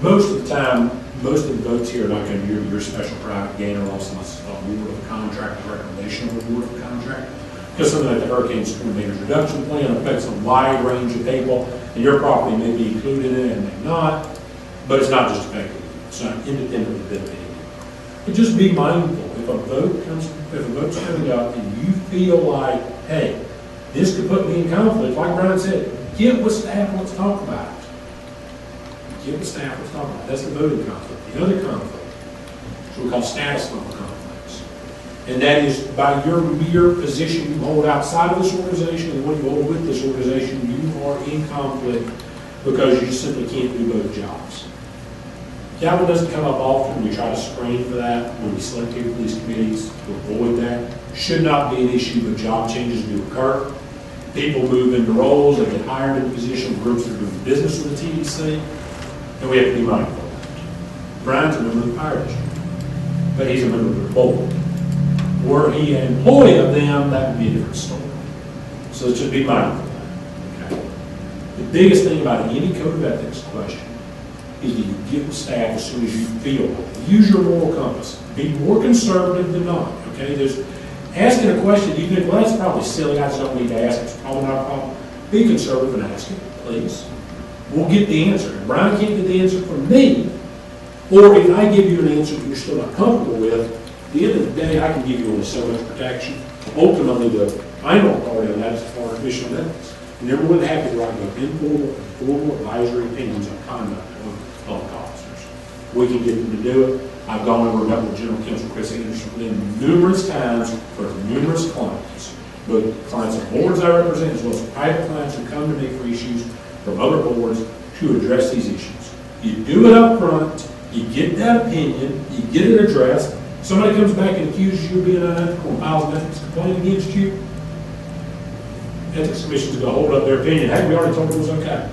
[SPEAKER 7] most of the time, most of the votes here are not going to be your special private gain or loss unless it's a award of a contract, a recommendation of award of a contract. Because something like the Hurricane Storm Damage Reduction Plan affects a wide range of people, and your property may be included in it and may not, but it's not just affecting you. It's not independently benefiting you. But just be mindful, if a vote's coming up and you feel like, hey, this could put me in conflict, like Brian said, get with staff, let's talk about it. Get with staff, let's talk about it. That's the voting conflict. The other conflict, which we call status level conflicts. And that is by your mere position you hold outside of this organization and when you hold with this organization, you are in conflict because you simply can't do both jobs. That one doesn't come up often. We try to screen for that when we select people for these committees to avoid that. Should not be an issue, but job changes do occur. People move into roles, they get hired into positions, groups that are doing business with the TDC, and we have to be mindful of that. Brian's a member of the fire district, but he's a member of the board. Were he an employee of them, that would be a different story. So let's just be mindful of that. Okay? The biggest thing about any code of ethics question is that you get with staff as soon as you feel it. Use your moral compass. Be more conservative than not. Okay? There's asking a question you think, well, that's probably silly. I just don't need to ask. It's probably not a problem. Be conservative and ask it, please. We'll get the answer. If Brian can't get the answer from me, or if I give you an answer that you're still not comfortable with, at the end of the day, I can give you only so much protection. Ultimately, the final authority on that is for official ethics. You never would have to write about informal and formal advisory opinions on conduct of public officers. We can get them to do it. I've gone over and met with General Counsel Chris Anderson with him numerous times for numerous clients, both clients of boards I represent as well as private clients who come to me for issues from other boards to address these issues. You do it up front, you get that opinion, you get it addressed. Somebody comes back and accuses you of being unethical and files an ethics complaint against you. Ethics Commission's going to hold up their opinion. Hey, we already told you it was okay.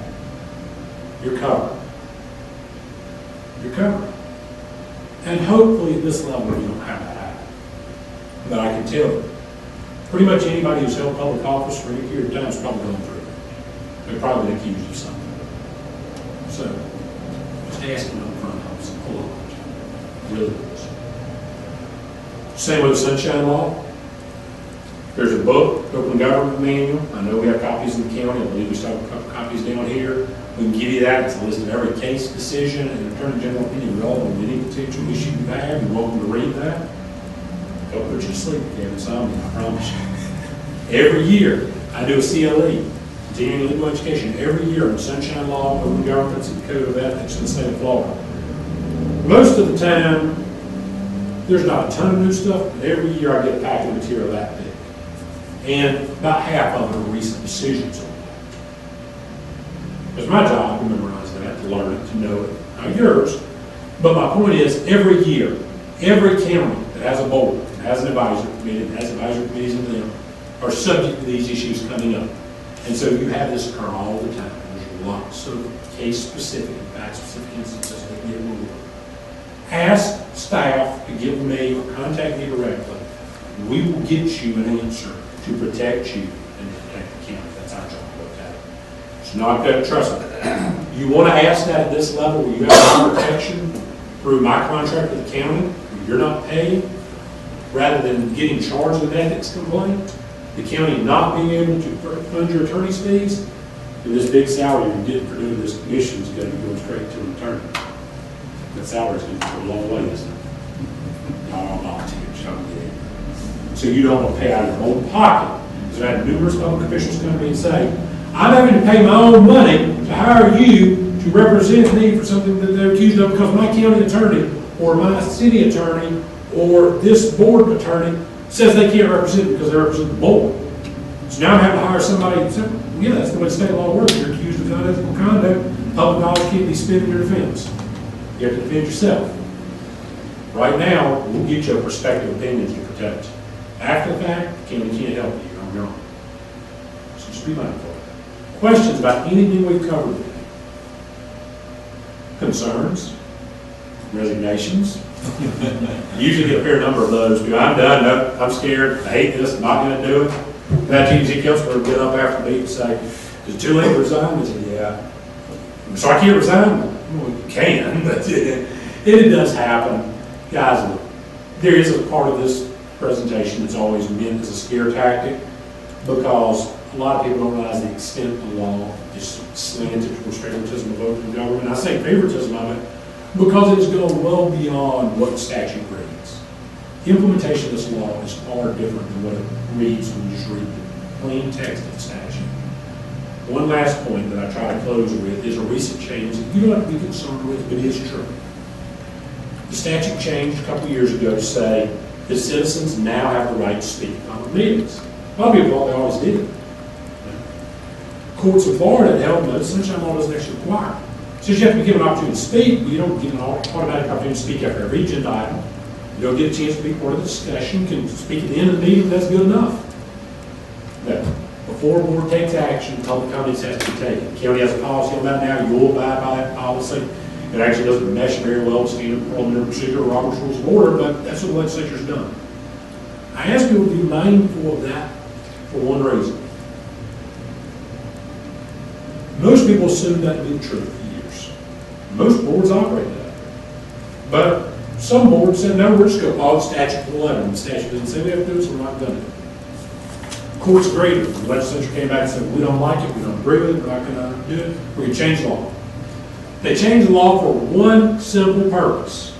[SPEAKER 7] You're covered. You're covered. And hopefully at this level you don't have that happen. But I can tell you, pretty much anybody who's held public office for any period of time has probably gone through it. They're probably been accused of something. So, just asking up front helps a whole lot. Really does. Same with the Sunshine Law. There's a book, Open Government Manual. I know we have copies in the county. I believe we still have a couple copies down here. We can give you that. It's a list of every case decision and Attorney General opinion relevant to any potential issue you have. You're welcome to read that. Don't put you to sleep if you have insomnia, I promise you. Every year, I do a CLE, Continuing Legal Education, every year on Sunshine Law, Open Governments, and Code of Ethics in the state of Florida. Most of the time, there's not a ton of new stuff, but every year I get a packet of material that big. And about half of them are recent decisions on that. It's my job to memorize that, to learn it, to know it, not yours. But my point is, every year, every county that has a board, that has an advisory committee, that has advisory committees in them, are subject to these issues coming up. And so you have this occur all the time. There's lots of case-specific, fact-specific instances that get ruled. Ask staff to give me or contact me directly. We will get you an answer to protect you and to protect the county. That's our job. Okay. It's not that, trust me. You want to ask that at this level, where you have protection through my contract with the county, where you're not paying, rather than getting charged with an ethics complaint, the county not being able to fund your attorney's fees, and this big salary you're getting for doing this commission is going to be going straight to an attorney. That salary is going to go a long way, isn't it? Y'all are volunteers, y'all get it. So you don't want to pay out of your own pocket. Because I've had numerous public officials come to me and say, I'm having to pay my own money to hire you to represent me for something that they're accused of because my county attorney or my city attorney or this board attorney says they can't represent me because they represent the board. So now I'm having to hire somebody, yeah, that's the way state law works. You're accused of unethical conduct, public knowledge can't be spent in your defense. You have to defend yourself. Right now, we'll get you a prospective opinions to protect you. After the fact, the county can't help you, you're on your own. So just be mindful. Questions about anything we've covered today? Concerns? Resignations? Usually get a fair number of those. I'm done, no, I'm scared, I hate this, I'm not gonna do it. That TDC councilor will get up after me and say, is it too late to resign? I said, yeah. So I can't resign? Well, you can, but it does happen. Guys, look, there is a part of this presentation that's always meant as a scare tactic because a lot of people don't realize the extent of the law, just slanted towards favoritism of local government. I say favoritism of it because it is going well beyond what the statute reads. The implementation of this law is far different than what it reads when you just read the plain text of the statute. One last point that I try to close with is a recent change that you don't have to be concerned with, but it is true. The statute changed a couple years ago to say that citizens now have the right to speak in public meetings. A lot of people thought they always did. Courts of Florida held that the Sunshine Law doesn't actually require. Since you have to be given an opportunity to speak, you don't get an automatic opportunity to speak after every agenda item. You don't get a chance to be part of the discussion. You can speak at the end of the meeting, that's good enough. But before a board takes action, public comments has to be taken. The county has a policy on that now, you'll abide by that policy. It actually doesn't mesh very well with standard parliamentary procedure or Robert's Rules of Order, but that's what the legislature's done. I ask people to be mindful of that for one reason. Most people assume that to be the truth for years. Most boards operate that way. But some boards said, no, we're just going to follow the statute to the letter. And the statute doesn't say we have to do it, so we're not going to do it. Courts agreed. The legislature came back and said, we don't like it, we don't agree with it, we're not going to do it, we're going to change the law. They changed the law for one simple purpose.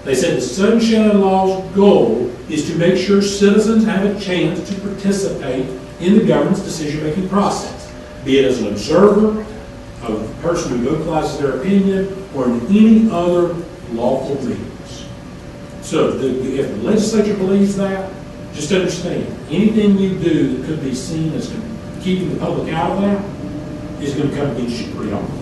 [SPEAKER 7] They said the Sunshine Law's goal is to make sure citizens have a chance to participate in the government's decision-making process, be it as an observer, a person who vocalizes their opinion, or in any other lawful means. So if the legislature believes that, just understand, anything you do that could be seen as keeping the public out of that is going to come against you pretty often.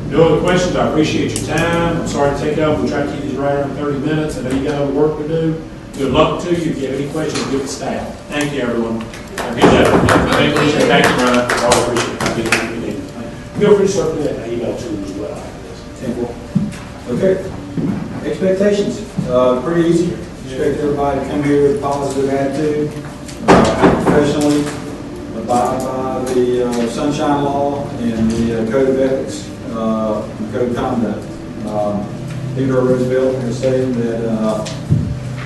[SPEAKER 7] No other questions? I appreciate your time. I'm sorry to take up. We'll try to keep these right around 30 minutes. I know you got other work to do. Good luck to you. If you have any questions, give the staff. Thank you, everyone. Have a good day. Thank you, Brian. I always appreciate it. Feel free to circulate that email to them as well.
[SPEAKER 1] Okay. Expectations. Pretty easy. Expect everybody to come here with a positive attitude, act professionally, abide by the Sunshine Law and the Code of Ethics, and Code of Conduct. Theodore Roosevelt has stated that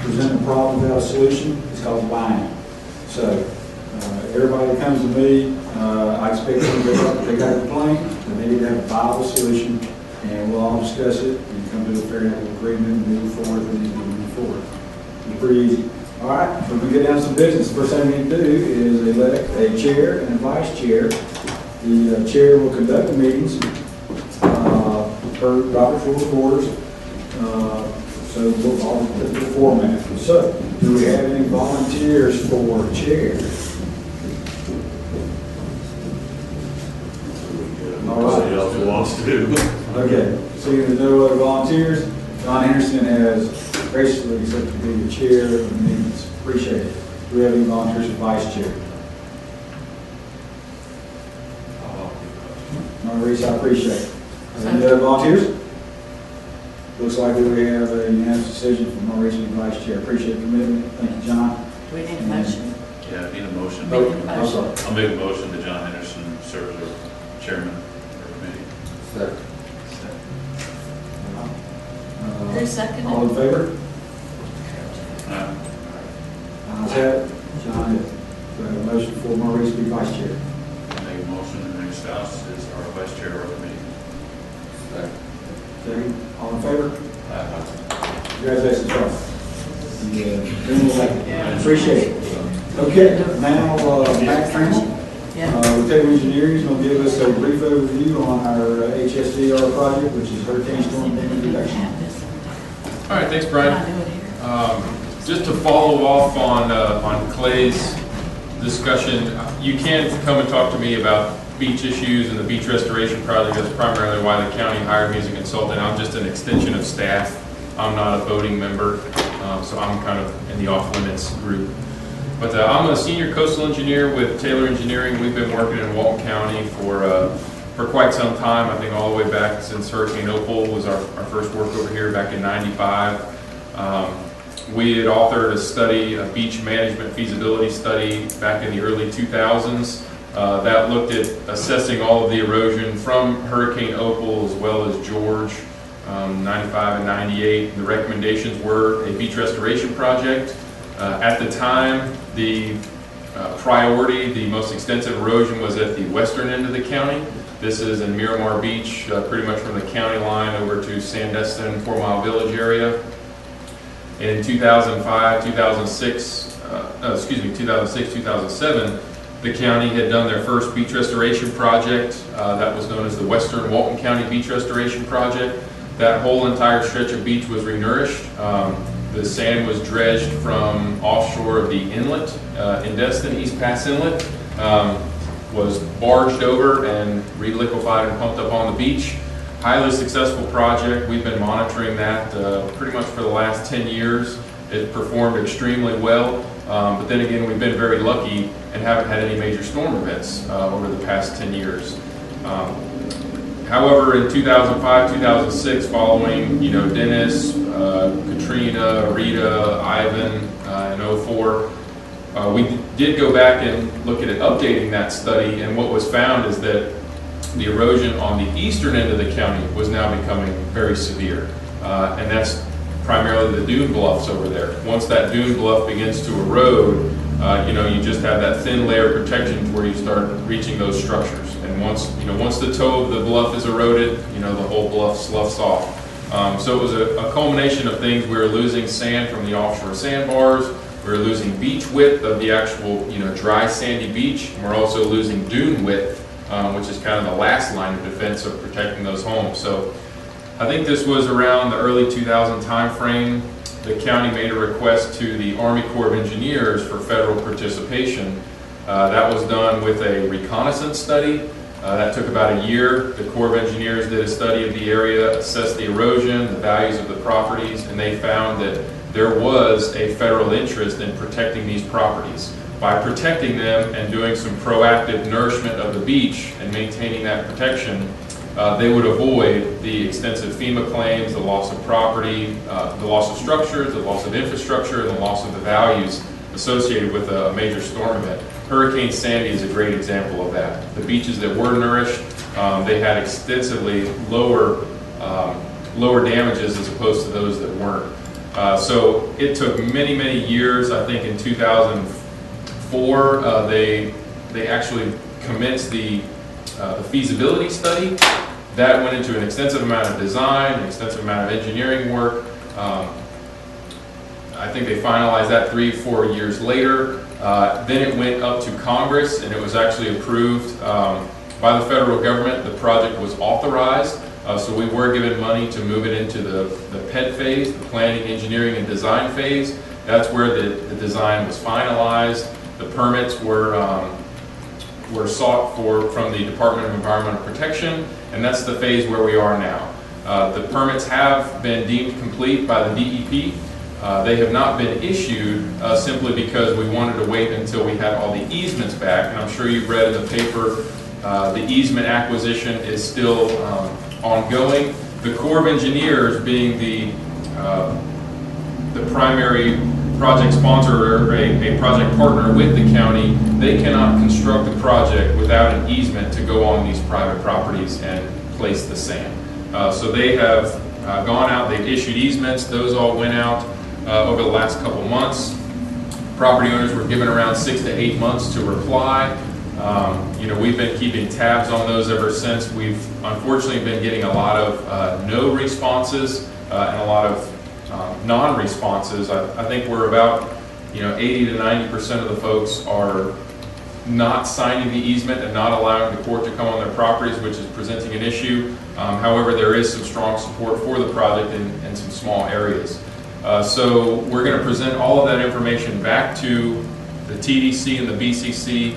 [SPEAKER 1] presenting a problem without a solution is called lying. So everybody that comes to me, I expect them to they got a complaint, and they need to have a viable solution, and we'll all discuss it and come to a fair agreement and move forward if we need to move forward. It's pretty easy. All right, so we get down to some business. The first thing we need to do is elect a chair and a vice chair. The chair will conduct the meetings per Robert's Rules of Orders. So we'll follow the format. So, do we have any volunteers for chair? All right.
[SPEAKER 5] Somebody else who wants to.
[SPEAKER 1] Okay, seeing there's no other volunteers, John Anderson has graciously accepted to be the chair of the meetings. Appreciate it. Do we have any volunteers for vice chair? Maurice, I appreciate it. Any other volunteers? Looks like we have a unanimous decision from Maurice to be vice chair. Appreciate the commitment. Thank you, John.
[SPEAKER 8] Do we need a motion?
[SPEAKER 6] Yeah, I need a motion.
[SPEAKER 1] Oh, I'm sorry.
[SPEAKER 6] I'll make a motion that John Henderson serves as chairman of the committee.
[SPEAKER 3] Second.
[SPEAKER 8] Who seconded?
[SPEAKER 1] All in favor?
[SPEAKER 6] Uh,
[SPEAKER 1] Ayes have it. John, do I have a motion for Maurice to be vice chair?
[SPEAKER 6] I make a motion that Randy Strauss is our vice chair of our committee.
[SPEAKER 3] Second.
[SPEAKER 1] Second. All in favor? Congratulations, Charles. Appreciate it. Okay, now, Matt Trammell,
[SPEAKER 8] Yeah.
[SPEAKER 1] with Taylor Engineering, is going to give us a brief overview on our HSDR project, which is Hurricane Storm Damage Reduction.
[SPEAKER 9] All right, thanks, Brian. Just to follow off on Clay's discussion, you can come and talk to me about beach issues and the beach restoration project. That's primarily why the county hired me as a consultant. I'm just an extension of staff. I'm not a voting member, so I'm kind of in the off-limits group. But I'm a senior coastal engineer with Taylor Engineering. We've been working in Walton County for quite some time. I think all the way back since Hurricane Opal was our first work over here back in '95. We had authored a study, a beach management feasibility study back in the early 2000s that looked at assessing all of the erosion from Hurricane Opal as well as George, 95 and 98. The recommendations were a beach restoration project. At the time, the priority, the most extensive erosion was at the western end of the county. This is in Miramar Beach, pretty much from the county line over to Sandestin, 4 Mile Village area. In 2005, 2006, 2007, the county had done their first beach restoration project. That was known as the Western Walton County Beach Restoration Project. That whole entire stretch of beach was renourished. The sand was dredged from offshore of the inlet in Destin, East Pass Inlet, was barged over and reliquefied and pumped up on the beach. Highly successful project. We've been monitoring that pretty much for the last 10 years. It performed extremely well, but then again, we've been very lucky and haven't had any major storm events over the past 10 years. However, in 2005, 2006, following Dennis, Katrina, Rita, Ivan, and 04, we did go back and look at it, updating that study, and what was found is that the erosion on the eastern end of the county was now becoming very severe, and that's primarily the dune bluffs over there. Once that dune bluff begins to erode, you just have that thin layer of protection where you start reaching those structures. And once the toe of the bluff is eroded, the whole bluff sloughs off. So it was a culmination of things. We were losing sand from the offshore sandbars. We were losing beach width of the actual, dry sandy beach. And we're also losing dune width, which is kind of the last line of defense of protecting those homes. So I think this was around the early 2000 time frame. The county made a request to the Army Corps of Engineers for federal participation. That was done with a reconnaissance study. That took about a year. The Corps of Engineers did a study of the area, assessed the erosion, the values of the properties, and they found that there was a federal interest in protecting these properties. By protecting them and doing some proactive nourishment of the beach and maintaining that protection, they would avoid the extensive FEMA claims, the loss of property, the loss of structures, the loss of infrastructure, and the loss of the values associated with a major storm event. Hurricane Sandy is a great example of that. The beaches that were nourished, they had extensively lower damages as opposed to those that weren't. So it took many, many years. I think in 2004, they actually commenced the feasibility study. That went into an extensive amount of design, an extensive amount of engineering work. I think they finalized that 3 or 4 years later. Then it went up to Congress and it was actually approved by the federal government. The project was authorized, so we were given money to move it into the PED phase, the planning, engineering, and design phase. That's where the design was finalized. The permits were sought from the Department of Environmental Protection, and that's the phase where we are now. The permits have been deemed complete by the DEP. They have not been issued simply because we wanted to wait until we had all the easements back, and I'm sure you've read in the paper the easement acquisition is still ongoing. The Corps of Engineers being the primary project sponsor or a project partner with the county, they cannot construct the project without an easement to go on these private properties and place the sand. So they have gone out, they've issued easements, those all went out over the last couple months. Property owners were given around 6 to 8 months to reply. We've been keeping tabs on those ever since. We've unfortunately been getting a lot of no responses and a lot of non-responses. I think we're about 80 to 90% of the folks are not signing the easement and not allowing the court to come on their properties, which is presenting an issue. However, there is some strong support for the project in some small areas. So we're going to present all of that information back to the TDC and the BCC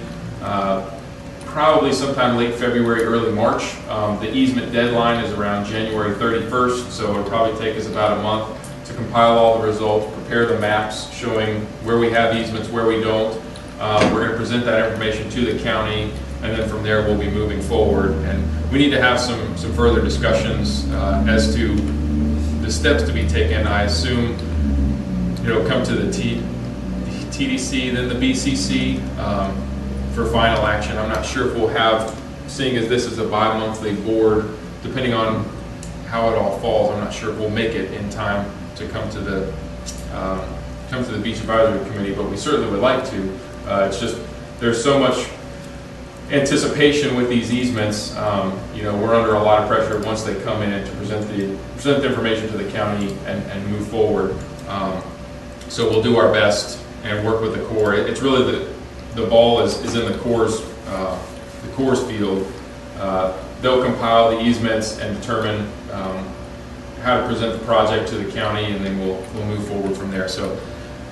[SPEAKER 9] probably sometime late February, early March. The easement deadline is around January 31st, so it'll probably take us about a month to compile all the results, prepare the maps showing where we have easements, where we don't. We're going to present that information to the county, and then from there we'll be moving forward. And we need to have some further discussions as to the steps to be taken. I assume it'll come to the TDC, then the BCC for final action. I'm not sure if we'll have, seeing as this is a bi-monthly board, depending on how it all falls, I'm not sure if we'll make it in time to come to the Beach Advisory Committee, but we certainly would like to. It's just there's so much anticipation with these easements. We're under a lot of pressure once they come in to present the information to the county and move forward. So we'll do our best and work with the Corps. It's really the ball is in the Corps' field. They'll compile the easements and determine how to present the project to the county, and then we'll move forward from there. So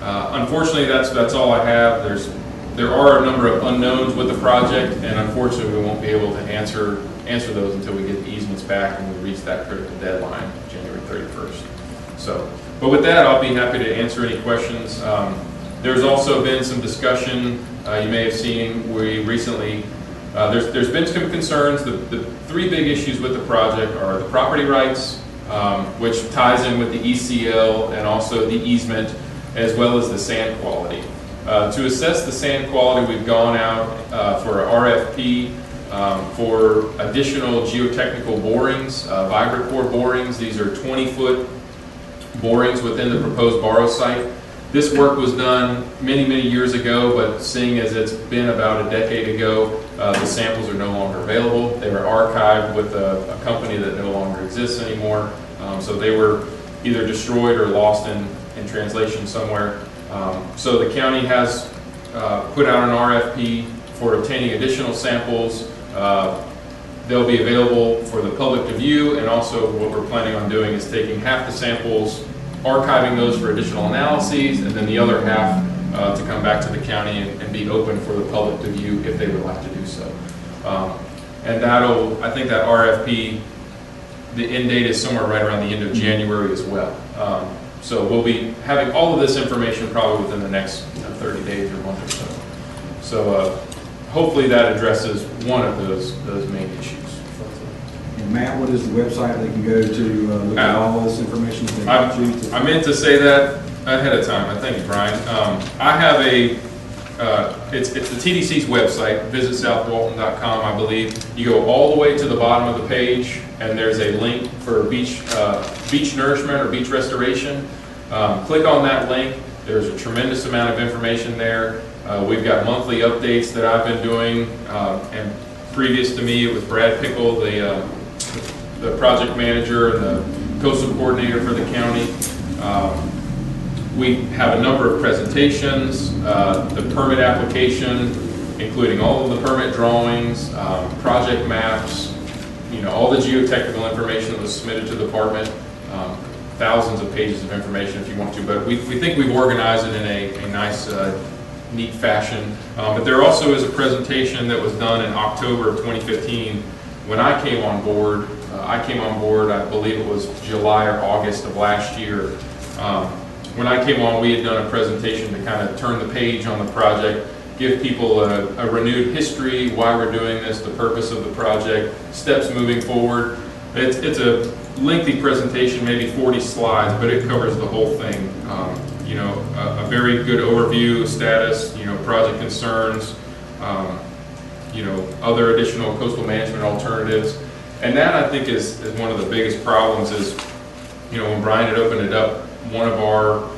[SPEAKER 9] unfortunately, that's all I have. There are a number of unknowns with the project, and unfortunately, we won't be able to answer those until we get the easements back and we reach that critical deadline, January 31st. So, but with that, I'll be happy to answer any questions. There's also been some discussion. You may have seen we recently. There's been some concerns. The three big issues with the project are the property rights, which ties in with the ECL and also the easement, as well as the sand quality. To assess the sand quality, we've gone out for an RFP for additional geotechnical borings, vibrocor borings. These are 20-foot borings within the proposed borrow site. This work was done many, many years ago, but seeing as it's been about a decade ago, the samples are no longer available. They were archived with a company that no longer exists anymore. So they were either destroyed or lost in translation somewhere. So the county has put out an RFP for obtaining additional samples. They'll be available for the public to view, and also what we're planning on doing is taking half the samples, archiving those for additional analyses, and then the other half to come back to the county and be open for the public to view if they would like to do so. And I think that RFP, the end date is somewhere right around the end of January as well. So we'll be having all of this information probably within the next 30 days or month or so. So hopefully that addresses one of those main issues.
[SPEAKER 1] And Matt, what is the website they can go to look at all this information?
[SPEAKER 9] I meant to say that ahead of time. Thank you, Brian. I have it's the TDC's website, visitsouthwalton.com, I believe. You go all the way to the bottom of the page, and there's a link for beach nourishment or beach restoration. Click on that link. There's a tremendous amount of information there. We've got monthly updates that I've been doing, and previous to me it was Brad Pickle, the project manager and the coastal coordinator for the county. We have a number of presentations, the permit application, including all of the permit drawings, project maps, all the geotechnical information that was submitted to the department, thousands of pages of information if you want to, but we think we've organized it in a nice, neat fashion. But there also is a presentation that was done in October of 2015 when I came on board. I believe it was July or August of last year. When I came on, we had done a presentation to kind of turn the page on the project, give people a renewed history, why we're doing this, the purpose of the project, steps moving forward. It's a lengthy presentation, maybe 40 slides, but it covers the whole thing. you know, a very good overview, status, you know, project concerns, you know, other additional coastal management alternatives. And that, I think, is one of the biggest problems is, you know, when Brian had opened it up, one of our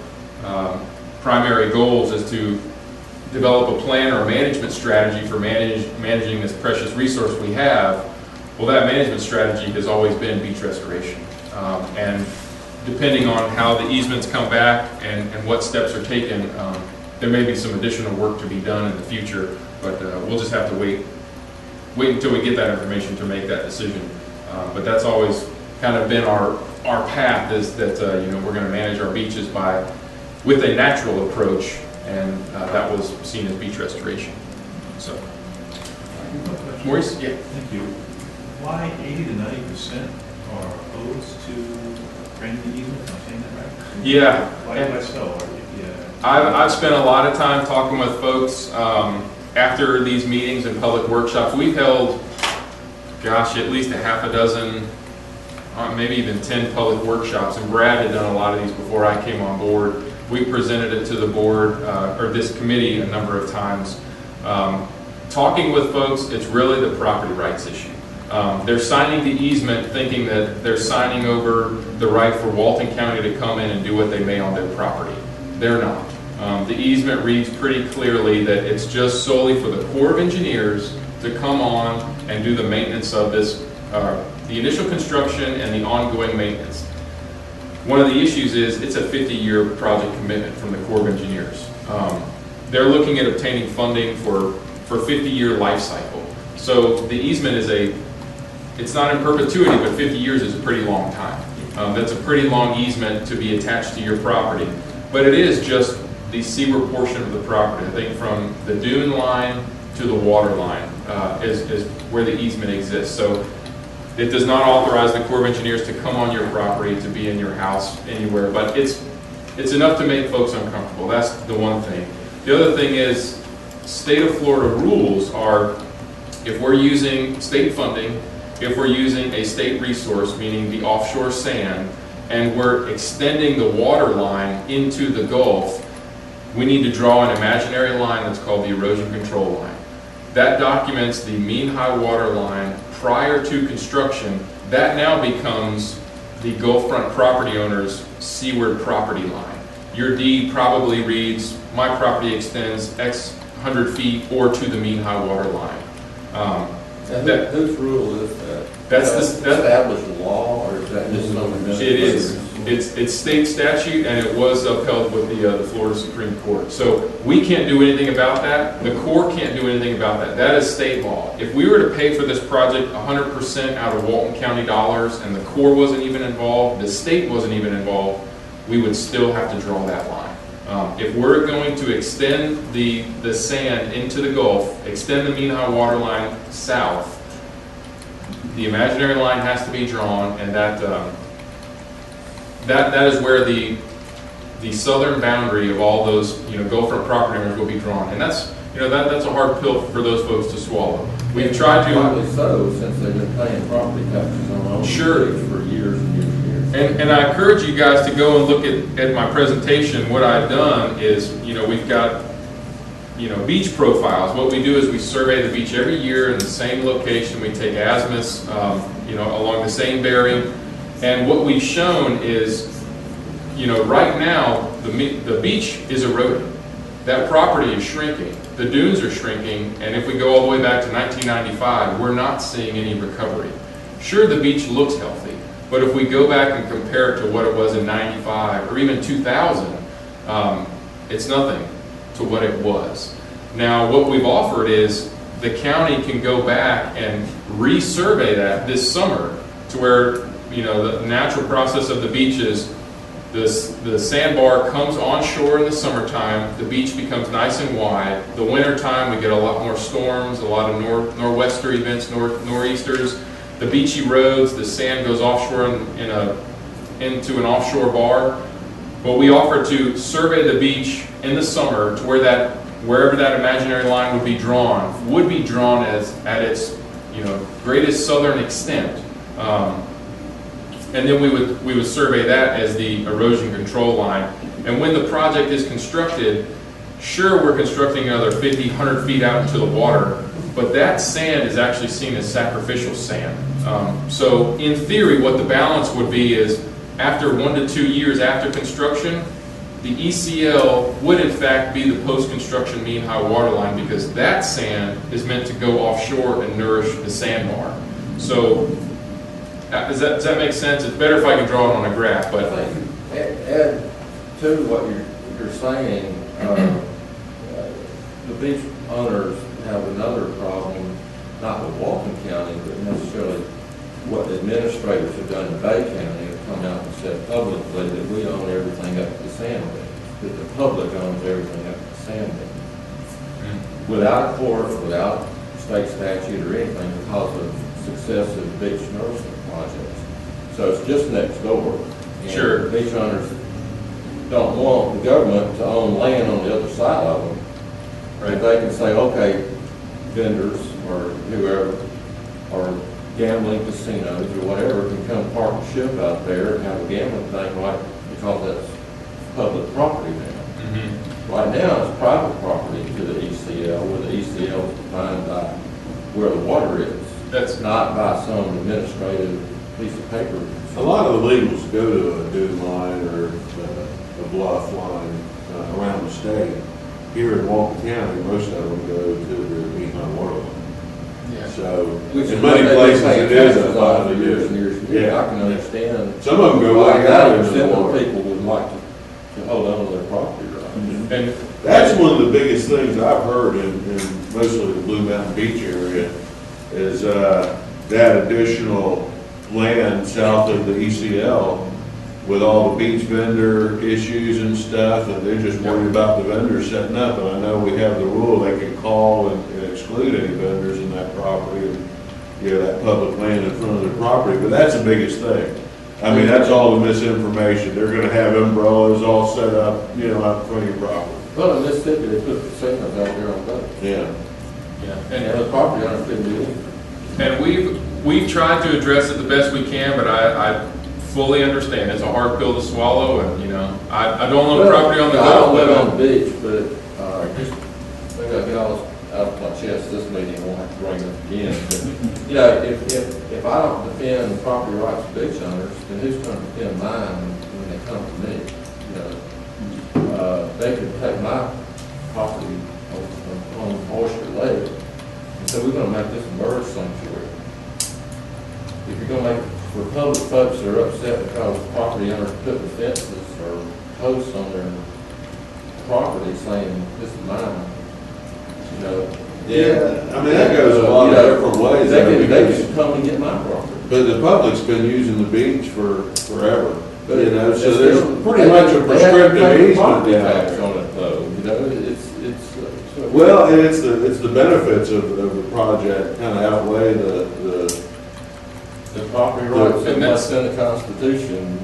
[SPEAKER 9] primary goals is to develop a plan or a management strategy for managing this precious resource we have. Well, that management strategy has always been beach restoration. And depending on how the easements come back and what steps are taken, there may be some additional work to be done in the future, but we'll just have to wait until we get that information to make that decision. But that's always kind of been our path, is that you know, we're going to manage our beaches with a natural approach, and that was seen as beach restoration. So, Maurice, yeah.
[SPEAKER 2] Thank you. Why 80 to 90% are opposed to granting the easement? Am I saying that right?
[SPEAKER 9] Yeah.
[SPEAKER 2] Why so?
[SPEAKER 9] I've spent a lot of time talking with folks after these meetings and public workshops. We've held, gosh, at least a half a dozen, maybe even 10 public workshops, and Brad had done a lot of these before I came on board. We presented it to the board, or this committee, a number of times. Talking with folks, it's really the property rights issue. They're signing the easement thinking that they're signing over the right for Walton County to come in and do what they may on their property. They're not. The easement reads pretty clearly that it's just solely for the Corps of Engineers to come on and do the maintenance of this, the initial construction and the ongoing maintenance. One of the issues is it's a 50-year project commitment from the Corps of Engineers. They're looking at obtaining funding for 50-year life cycle. So the easement it's not in perpetuity, but 50 years is a pretty long time. That's a pretty long easement to be attached to your property. But it is just the seaward portion of the property. I think from the dune line to the water line is where the easement exists. So it does not authorize the Corps of Engineers to come on your property, to be in your house, anywhere, but it's enough to make folks uncomfortable. That's the one thing. The other thing is, state of Florida rules are, if we're using state funding, if we're using a state resource, meaning the offshore sand, and we're extending the water line into the Gulf, we need to draw an imaginary line that's called the erosion control line. That documents the mean high water line prior to construction. That now becomes the Gulf front property owner's seaward property line. Your deed probably reads, my property extends X 100 feet or to the mean high water line.
[SPEAKER 3] Whose rule is that?
[SPEAKER 9] That's
[SPEAKER 3] established law, or is that just something that?
[SPEAKER 9] It is. It's state statute, and it was upheld with the Florida Supreme Court. So we can't do anything about that. The Corps can't do anything about that. That is state law. If we were to pay for this project 100% out of Walton County dollars, and the Corps wasn't even involved, the state wasn't even involved, we would still have to draw that line. If we're going to extend the sand into the Gulf, extend the mean high water line south, the imaginary line has to be drawn, and that is where the southern boundary of all those, you know, Gulf front property owners will be drawn, and that's, you know, that's a hard pill for those folks to swallow. We've tried to.
[SPEAKER 3] Probably so, since they've been paying property taxes on all
[SPEAKER 9] Sure.
[SPEAKER 3] these for years and years and years.
[SPEAKER 9] And I encourage you guys to go and look at my presentation. What I've done is, you know, we've got, you know, beach profiles. What we do is we survey the beach every year in the same location. We take azimuths, you know, along the same bearing. And what we've shown is, you know, right now, the beach is eroding. That property is shrinking. The dunes are shrinking. And if we go all the way back to 1995, we're not seeing any recovery. Sure, the beach looks healthy. But if we go back and compare it to what it was in 95 or even 2000, it's nothing to what it was. Now, what we've offered is the county can go back and resurvey that this summer to where, you know, the natural process of the beach is the sandbar comes onshore in the summertime, the beach becomes nice and wide. The wintertime, we get a lot more storms, a lot of nor'wester events, nor'easters. The beach erodes, the sand goes offshore into an offshore bar. Well, we offer to survey the beach in the summer to wherever that imaginary line would be drawn as at its, you know, greatest southern extent. And then we would survey that as the erosion control line. And when the project is constructed, sure, we're constructing another 50, 100 feet out into the water, but that sand is actually seen as sacrificial sand. So in theory, what the balance would be is after 1 to 2 years after construction, the ECL would in fact be the post-construction mean high water line, because that sand is meant to go offshore and nourish the sandbar. So does that make sense? It's better if I can draw it on a graph, but
[SPEAKER 3] I think, add to what you're saying, the beach owners have another problem, not with Walton County, but necessarily what administrators have done in Bay County have come out and said publicly that we own everything up to the sand bin, that the public owns everything up to the sand bin. Without a court, without state statute or anything, because of successive beach nourishment projects. So it's just next door. And
[SPEAKER 9] Sure.
[SPEAKER 3] Beach owners don't want the government to own land on the other side of them. Right. They can say, okay, vendors or whoever, or gambling casinos or whatever can come park a ship out there and have a gambling thing, right, because that's public property now. Right now, it's private property to the ECL, where the ECL is defined by where the water is. That's not by some administrative piece of paper.
[SPEAKER 5] A lot of the legals go to a dune line or a bluff line around the state. Here in Walton County, most of them go to the behind water line.
[SPEAKER 3] Yeah.
[SPEAKER 5] So,
[SPEAKER 3] Which
[SPEAKER 5] in
[SPEAKER 3] is
[SPEAKER 5] many
[SPEAKER 3] what they've
[SPEAKER 5] places
[SPEAKER 3] been
[SPEAKER 5] it
[SPEAKER 3] paying
[SPEAKER 5] is
[SPEAKER 3] taxes
[SPEAKER 5] a
[SPEAKER 3] on
[SPEAKER 5] lot
[SPEAKER 3] for
[SPEAKER 5] of
[SPEAKER 3] years
[SPEAKER 5] years.
[SPEAKER 3] and years and
[SPEAKER 5] Yeah.
[SPEAKER 3] years. I can understand.
[SPEAKER 5] Some of them go
[SPEAKER 3] Like
[SPEAKER 5] way out into
[SPEAKER 3] 90%
[SPEAKER 5] the
[SPEAKER 3] of
[SPEAKER 5] water.
[SPEAKER 3] the people would like to hold on to their property rights.
[SPEAKER 9] and
[SPEAKER 5] That's one of the biggest things I've heard in mostly the Blue Mountain Beach area is that additional land south of the ECL with all the beach vendor issues and stuff, and they're just worried about the vendors setting up. And I know we have the rule, they can call and exclude any vendors in that property, and, you know, that public land in front of their property, but that's the biggest thing. I mean, that's all the misinformation. They're gonna have umbrellas all set up, you know, out in front of your property.
[SPEAKER 3] Well, in Mississippi, they put casinos out there on both.
[SPEAKER 5] Yeah.
[SPEAKER 3] And the property owners couldn't do anything.
[SPEAKER 9] And we've tried to address it the best we can, but I fully understand it's a hard pill to swallow, and you know, I don't own property on the
[SPEAKER 3] I don't live
[SPEAKER 9] go.
[SPEAKER 3] on the beach, but just maybe I'll get all this out of my chest this meeting, I won't have to bring it up again. But, you know, if I don't defend the property rights of beach owners, then who's going to defend mine when they come to me? You know, they could take my property on Oyster Lake and say, we're going to make this a bird sanctuary. If you're going to make it for public folks that are upset because property owners put the fences or posts on their property saying, this is mine, you know.
[SPEAKER 5] Yeah, I mean, that goes a lot of different ways.
[SPEAKER 3] They can come and get my property.
[SPEAKER 5] But the public's been using the beach for forever,
[SPEAKER 3] But
[SPEAKER 5] you know, so
[SPEAKER 3] it's
[SPEAKER 5] there's
[SPEAKER 3] still-
[SPEAKER 5] pretty much a
[SPEAKER 3] they have to
[SPEAKER 5] prescriptive
[SPEAKER 3] pay the
[SPEAKER 5] easement
[SPEAKER 3] property
[SPEAKER 5] down
[SPEAKER 3] tax
[SPEAKER 5] there.
[SPEAKER 3] on it though, you know, it's.
[SPEAKER 5] Well, and it's the benefits of the project kind of outweigh the,
[SPEAKER 3] The property rights
[SPEAKER 9] And
[SPEAKER 3] that's
[SPEAKER 9] that's-
[SPEAKER 3] in the Constitution.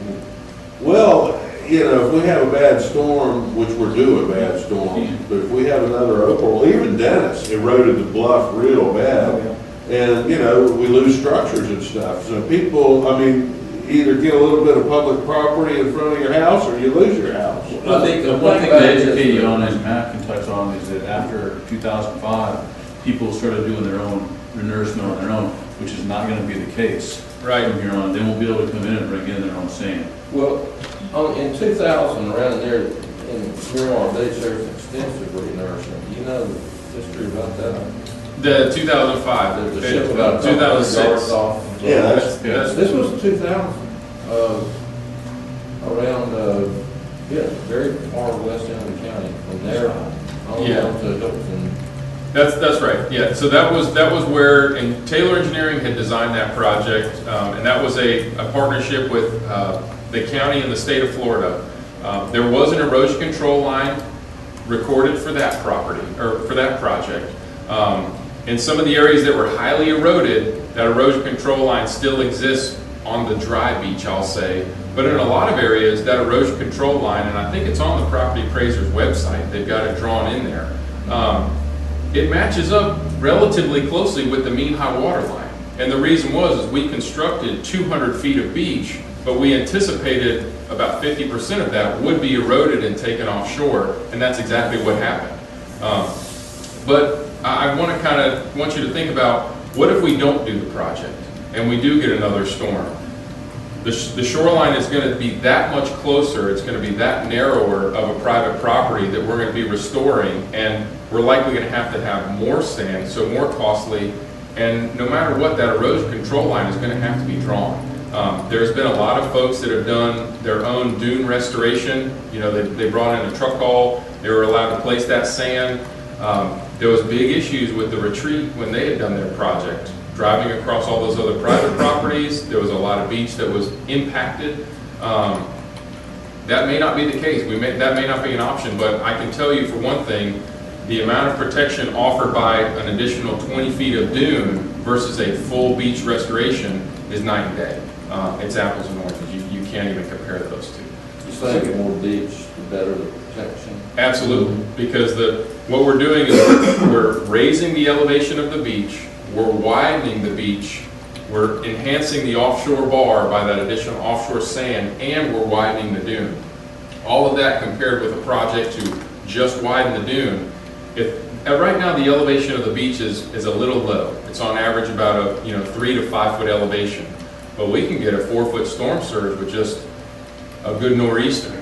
[SPEAKER 5] well, you know, if we have a bad storm, which we're due a bad storm, but if we have another April, even Dennis eroded the bluff real bad. And, you know, we lose structures and stuff. So people, I mean, either get a little bit of public property in front of your house or you lose your house.
[SPEAKER 6] I think the one thing to educate you on, as Matt can touch on, is that after 2005, people started doing their own nourishment on their own, which is not going to be the case.
[SPEAKER 9] Right.
[SPEAKER 6] From here on, they won't be able to come in and bring in their own sand.
[SPEAKER 3] Well, in 2000, around there in Miramar Beach, there was extensive renourishment. You know the history about that?
[SPEAKER 9] The 2005,
[SPEAKER 3] There's a ship about
[SPEAKER 9] 2006.
[SPEAKER 3] yards off.
[SPEAKER 5] Yeah, that's-
[SPEAKER 3] This was 2000, around, very far west end of the county, from there on
[SPEAKER 9] Yeah.
[SPEAKER 3] down to Hilton.
[SPEAKER 9] That's right. Yeah. So that was where, and Taylor Engineering had designed that project, and that was a partnership with the county and the state of Florida. There was an erosion control line recorded for that property or for that project. In some of the areas that were highly eroded, that erosion control line still exists on the dry beach, I'll say. But in a lot of areas, that erosion control line, and I think it's on the property appraiser's website, they've got it drawn in there. It matches up relatively closely with the mean high water line. And the reason was, is we constructed 200 feet of beach but we anticipated about 50% of that would be eroded and taken offshore, and that's exactly what happened. But I want you to think about, what if we don't do the project and we do get another storm? The shoreline is going to be that much closer, it's going to be that narrower of a private property that we're going to be restoring, and we're likely going to have more sand, so more costly, and no matter what, that erosion control line is going to have to be drawn. There's been a lot of folks that have done their own dune restoration. You know, they brought in a truck haul, they were allowed to place that sand. There was big issues with the retreat when they had done their project. Driving across all those other private properties, there was a lot of beach that was impacted. That may not be the case. That may not be an option, but I can tell you for one thing, the amount of protection offered by an additional 20 feet of dune versus a full beach restoration is night and day. It's apples and oranges. You can't even compare those two.
[SPEAKER 3] You say the more beach, the better the protection?
[SPEAKER 9] Absolutely, because what we're doing is we're raising the elevation of the beach, we're widening the beach, we're enhancing the offshore bar by that additional offshore sand, and we're widening the dune. All of that compared with a project to just widen the dune. Right now the elevation of the beach is a little low. It's on average about a 3 to 5 foot elevation. But we can get a 4-foot storm surge with just a good nor'easter.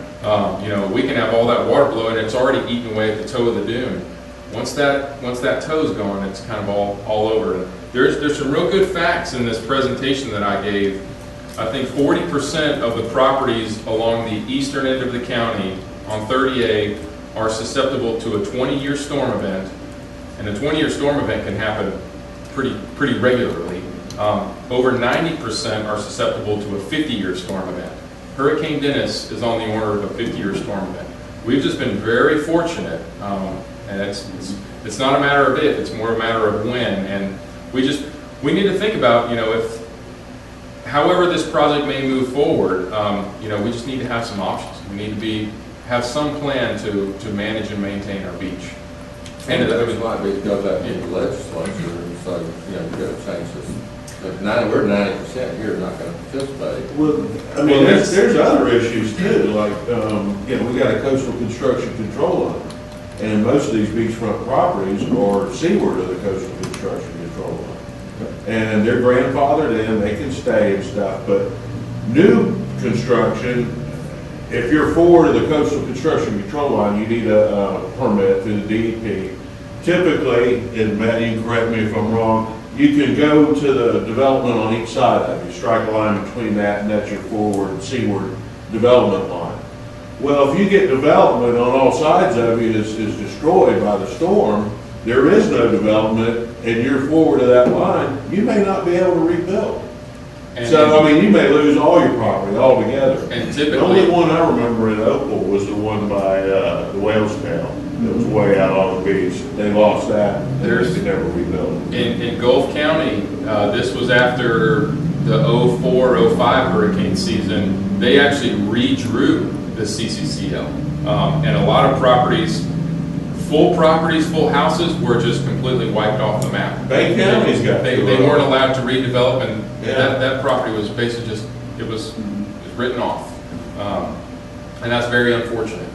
[SPEAKER 9] We can have all that water blow and it's already eaten away at the toe of the dune. Once that toe's gone, it's kind of all over. There's some real good facts in this presentation that I gave. I think 40% of the properties along the eastern end of the county on 30A are susceptible to a 20-year storm event, and a 20-year storm event can happen pretty regularly. Over 90% are susceptible to a 50-year storm event. Hurricane Dennis is on the order of a 50-year storm event. We've just been very fortunate, and it's not a matter of if, it's more a matter of when. And we need to think about, if however this project may move forward, we just need to have some options. We need to have some plan to manage and maintain our beach.
[SPEAKER 3] And it might be to go back to the legislature and say, you got to change this. We're 90% here not going to participate.
[SPEAKER 5] Well, I mean, there's other issues too, like, we got a coastal construction control line. And most of these beachfront properties are seaward of the coastal construction control line. And they're grandfathered in, they can stay and stuff, but new construction, if you're forward of the coastal construction control line, you need a permit through the DEP. Typically, and Matt, you can correct me if I'm wrong, you can go to the development on each side of it. You strike a line between that and that's your forward, seaward development line. Well, if you get development on all sides of you is destroyed by the storm, there is no development and you're forward of that line, you may not be able to rebuild. You may lose all your property altogether.
[SPEAKER 9] And typically,
[SPEAKER 5] the only one I remember in Opal was the one by the Whales Town. It was way out on the beach. They lost that. They could never rebuild.
[SPEAKER 9] In Gulf County, this was after the 04-05 hurricane season. They actually redrew the CCCL. And a lot of properties, full houses were just completely wiped off the map.
[SPEAKER 5] Bay County's got
[SPEAKER 9] They weren't allowed to redevelop, and that property was basically just, it was written off. And that's very unfortunate.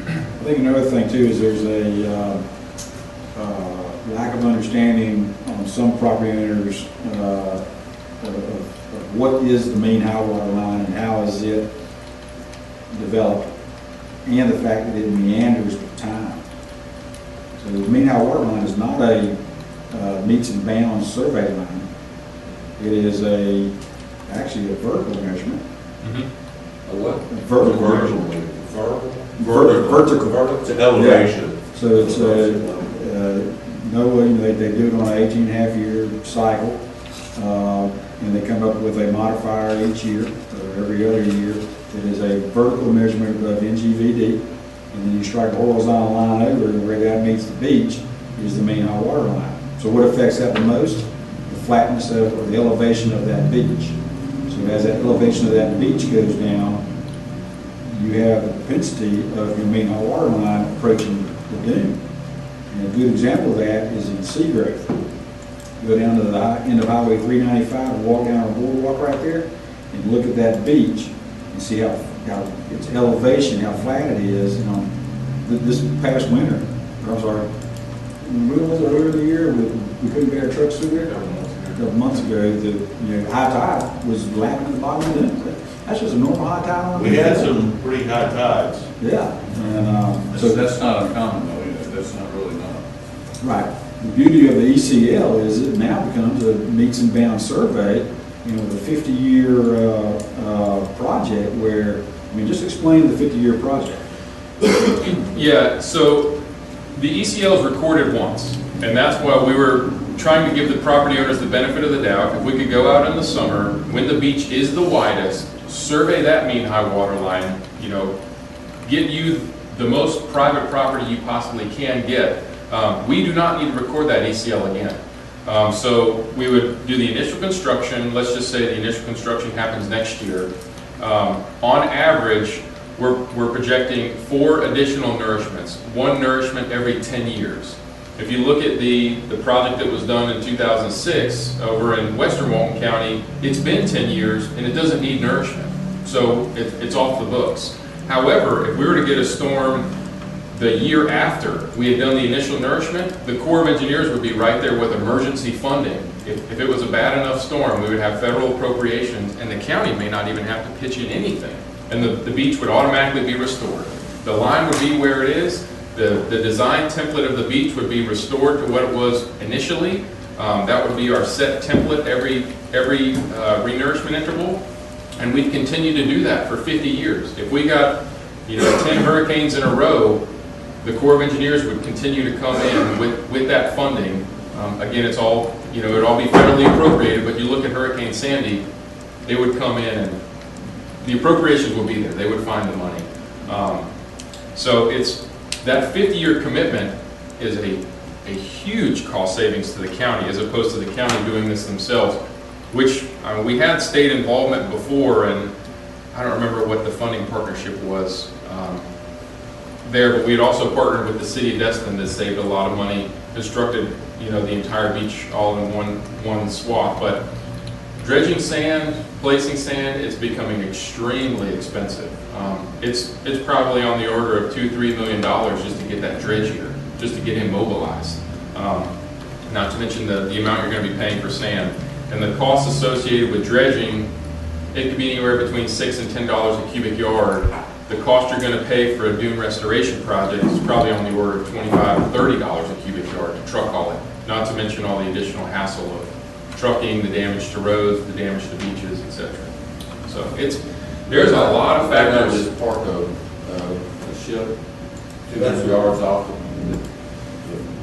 [SPEAKER 1] I think another thing too is there's a lack of understanding on some property owners of what is the main high water line and how is it developed, and the fact that it meanders with time. So the main high water line is not a meets and bounds survey line. It is actually a vertical measurement.
[SPEAKER 3] A what?
[SPEAKER 1] Vertical measurement. Vertical.
[SPEAKER 5] It's an elevation.
[SPEAKER 1] Yeah. So it's they do it on an 18.5-year cycle, and they come up with a modifier each year, or every other year. It is a vertical measurement of NGVD, and then you strike a horizontal line over, and where that meets the beach is the main high water line. So what affects that the most? The flatness of, or the elevation of that beach. So as that elevation of that beach goes down, you have the propensity of your main high water line approaching the dune. And a good example of that is in sea growth. You go down to the end of Highway 395 and walk down a boardwalk right there, and look at that beach and see how its elevation, how flat it is, you know, this past winter, or I'm sorry, when was it earlier in the year, we couldn't get our trucks through there? A couple months ago, high tide was lapping the bottom of it. That's just a normal high tide. on
[SPEAKER 5] We
[SPEAKER 1] the
[SPEAKER 5] had
[SPEAKER 1] day.
[SPEAKER 5] some pretty high tides.
[SPEAKER 1] Yeah, and,
[SPEAKER 6] So
[SPEAKER 1] so
[SPEAKER 6] that's not uncommon though, either. That's not really not.
[SPEAKER 1] right. The beauty of the ECL is it now becomes a meets and bounds survey, you know, with a 50-year project where, I mean, just explain the 50-year project.
[SPEAKER 9] Yeah, so the ECL is recorded once, and that's why we were trying to give the property owners the benefit of the doubt. If we could go out in the summer, when the beach is the widest, survey that mean high water line, you know, get you the most private property you possibly can get. We do not need to record that ECL again. So we would do the initial construction. Let's just say the initial construction happens next year. On average, we're projecting 4 additional nourishments, 1 nourishment every 10 years. If you look at the project that was done in 2006 over in Western Walton County, it's been 10 years and it doesn't need nourishment. So it's off the books. However, if we were to get a storm the year after we had done the initial nourishment, the Corps of Engineers would be right there with emergency funding. If it was a bad enough storm, we would have federal appropriations and the county may not even have to pitch in anything. And the beach would automatically be restored. The line would be where it is. The design template of the beach would be restored to what it was initially. That would be our set template every renourishment interval. And we'd continue to do that for 50 years. If we got 10 hurricanes in a row, the Corps of Engineers would continue to come in with that funding. Again, it's all, it'd all be federally appropriated, but you look at Hurricane Sandy, they would come in and the appropriations would be there. They would find the money. So it's that 50-year commitment is a huge cost savings to the county as opposed to the county doing this themselves, which we had state involvement before, and I don't remember what the funding partnership was there, but we had also partnered with the city of Destin that saved a lot of money, constructed the entire beach all in one swath. But dredging sand, placing sand is becoming extremely expensive. It's probably on the order of $2-3 million just to get that dredge here, just to get him mobilized. Not to mention the amount you're going to be paying for sand. And the costs associated with dredging, it could be anywhere between $6 and $10 a cubic yard. The cost you're going to pay for a dune restoration project is probably on the order of $25 to $30 a cubic yard to truck haul it. Not to mention all the additional hassle of trucking, the damage to roads, the damage to beaches, etc. So there's a lot of factors.
[SPEAKER 3] Just park a ship 200 yards off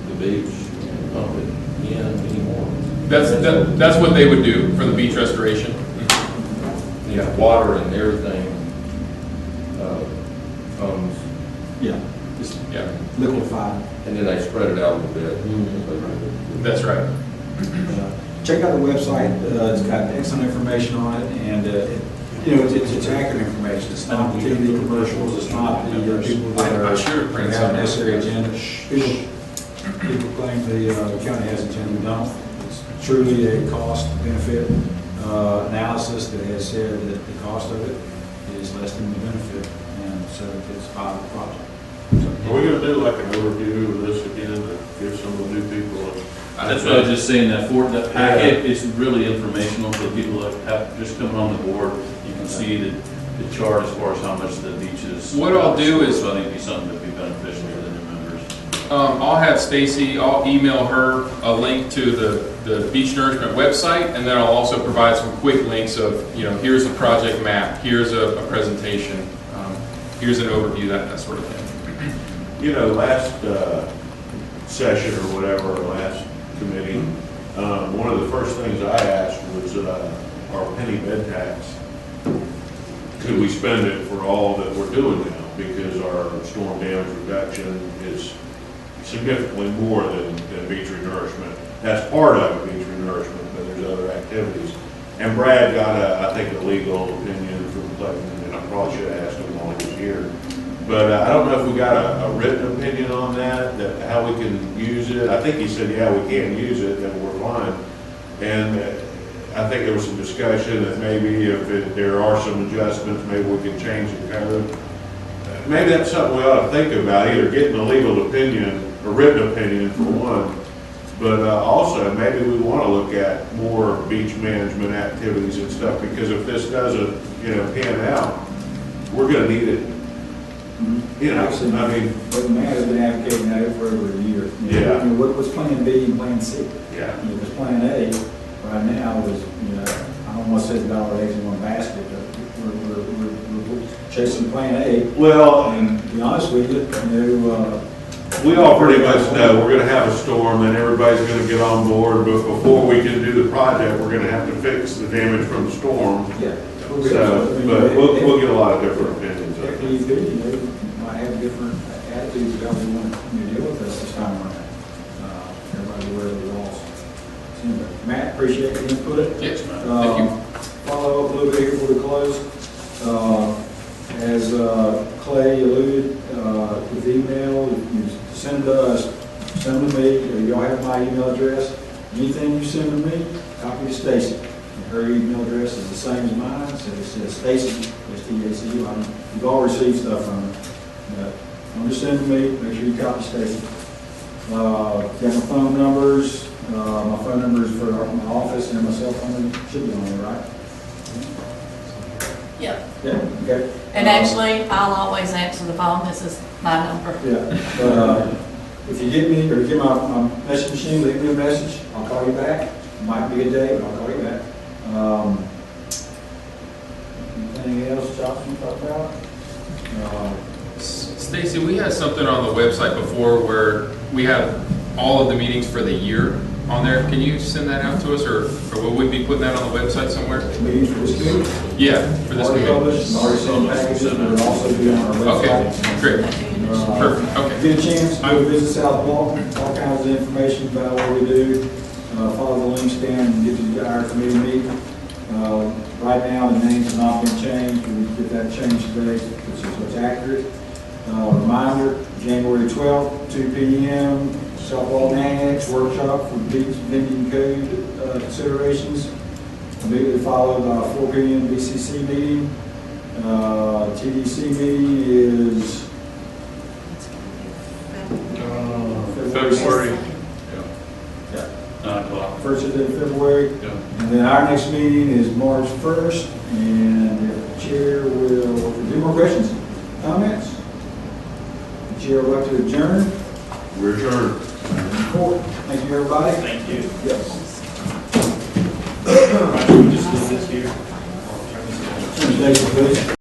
[SPEAKER 3] the beach and pump it in anymore.
[SPEAKER 9] That's what they would do for the beach restoration.
[SPEAKER 3] Yeah, water and everything comes,
[SPEAKER 1] Yeah, liquefied.
[SPEAKER 3] and then they spread it out a little bit.
[SPEAKER 9] That's right.
[SPEAKER 1] Check out the website. It's got excellent information on it, and it's accurate information. It's not the TV commercials. It's not the people that
[SPEAKER 9] I
[SPEAKER 1] are
[SPEAKER 9] should have printed
[SPEAKER 1] have
[SPEAKER 9] some.
[SPEAKER 1] necessary agenda. People claim the county has agenda. We don't. It's truly a cost benefit analysis that has said that the cost of it is less than the benefit, and so it's a positive project.
[SPEAKER 5] Are we gonna do like an overview of this again to give some of the new people
[SPEAKER 6] That's what I was just saying, that packet is really informational for people that have just coming on the board. You can see the chart as far as how much the beach is.
[SPEAKER 9] What I'll do is-
[SPEAKER 6] So I think it'd be something that'd be beneficial for the new members.
[SPEAKER 9] I'll have Stacy, I'll email her a link to the Beach Nourishment website, and then I'll also provide some quick links of, here's a project map, here's a presentation, here's an overview, that sort of thing.
[SPEAKER 5] last session or whatever, last committee, one of the first things I asked was our penny bed tax. Could we spend it for all that we're doing now? Because our storm damage reduction is significantly more than beach renourishment. That's part of it, beach renourishment, but there's other activities. And Brad got I think a legal opinion from Clayton, and I probably should have asked him while he was here. But I don't know if we got a written opinion on that how we can use it. I think he said, yeah, we can use it, and we're fine. And I think there was some discussion that maybe if there are some adjustments, maybe we can change the code. Maybe that's something we ought to think about, either getting a legal opinion, a written opinion for one, but also maybe we want to look at more beach management activities and stuff, because if this doesn't, pan out, we're going to need it.
[SPEAKER 1] Actually,
[SPEAKER 5] I mean,
[SPEAKER 1] but Matt has been advocating that for over a year.
[SPEAKER 5] Yeah.
[SPEAKER 1] What's plan B and plan C?
[SPEAKER 5] yeah.
[SPEAKER 1] Because plan A right now is, I don't want to say the dollar eggs in one basket, but we're chasing plan A.
[SPEAKER 5] Well,
[SPEAKER 1] And to be honest with you,
[SPEAKER 5] we all pretty much know we're going to have a storm and everybody's going to get on board, but before we can do the project, we're going to have to fix the damage from the storm.
[SPEAKER 1] yeah.
[SPEAKER 5] So, but we'll get a lot of different opinions. I
[SPEAKER 1] If
[SPEAKER 5] think.
[SPEAKER 1] need be, you might have different attitudes about how they want to deal with us this time around. Everybody's aware of the laws. So anyway, Matt, appreciate the input.
[SPEAKER 9] Yes, ma'am. Thank you.
[SPEAKER 1] Follow up a little bit here before we close. As Clay alluded, with email, you send to us, send to me, y'all have my email address. Anything you send to me, copy to Stacy. Her email address is the same as mine, so it says Stacy, S-T-A-C-U. You've all received stuff from her. But I'm just sending me, make sure you copy Stacy. Got my phone numbers. My phone numbers for my office and my cell phone should be on there, right?
[SPEAKER 8] Yep.
[SPEAKER 1] Yeah, okay.
[SPEAKER 8] And actually, I'll always answer the phone. This is my number.
[SPEAKER 1] Yeah, but if you get me, or get my message machine, leave me a message, I'll call you back. Might be a day, but I'll call you back. Anything else, Josh, you talk about?
[SPEAKER 9] Stacy, we had something on the website before where we have all of the meetings for the year on there. Can you send that out to us, or will we be putting that on the website somewhere?
[SPEAKER 1] Meetings for this committee?
[SPEAKER 9] Yeah, for this
[SPEAKER 1] Already
[SPEAKER 9] committee.
[SPEAKER 1] published, already sent packages, but it'll also be on our website.
[SPEAKER 9] Okay, great. Perfect, okay.
[SPEAKER 1] Get a chance to go visit South Walton, all kinds of information about what we do. Follow the link stand and get to our committee meeting. Right now, the names have not been changed. We get that changed today, so it's accurate. Reminder, January 12th, 2 p.m., South Walton Annex Workshop for beach vending code considerations. Immediately followed by a 4 p.m. BCC meeting. TDC meeting is
[SPEAKER 6] February.
[SPEAKER 1] Yeah.
[SPEAKER 6] 9 o'clock.
[SPEAKER 1] First of February.
[SPEAKER 6] Yeah.
[SPEAKER 1] And then our next meeting is March 1st, and the chair will, do more questions, comments? The chair will like to adjourn.
[SPEAKER 5] We're adjourned.
[SPEAKER 1] Thank you, everybody.
[SPEAKER 2] Thank you.
[SPEAKER 1] Yes.
[SPEAKER 2] Right, we just leave this here.
[SPEAKER 1] Turn to Stacy, please.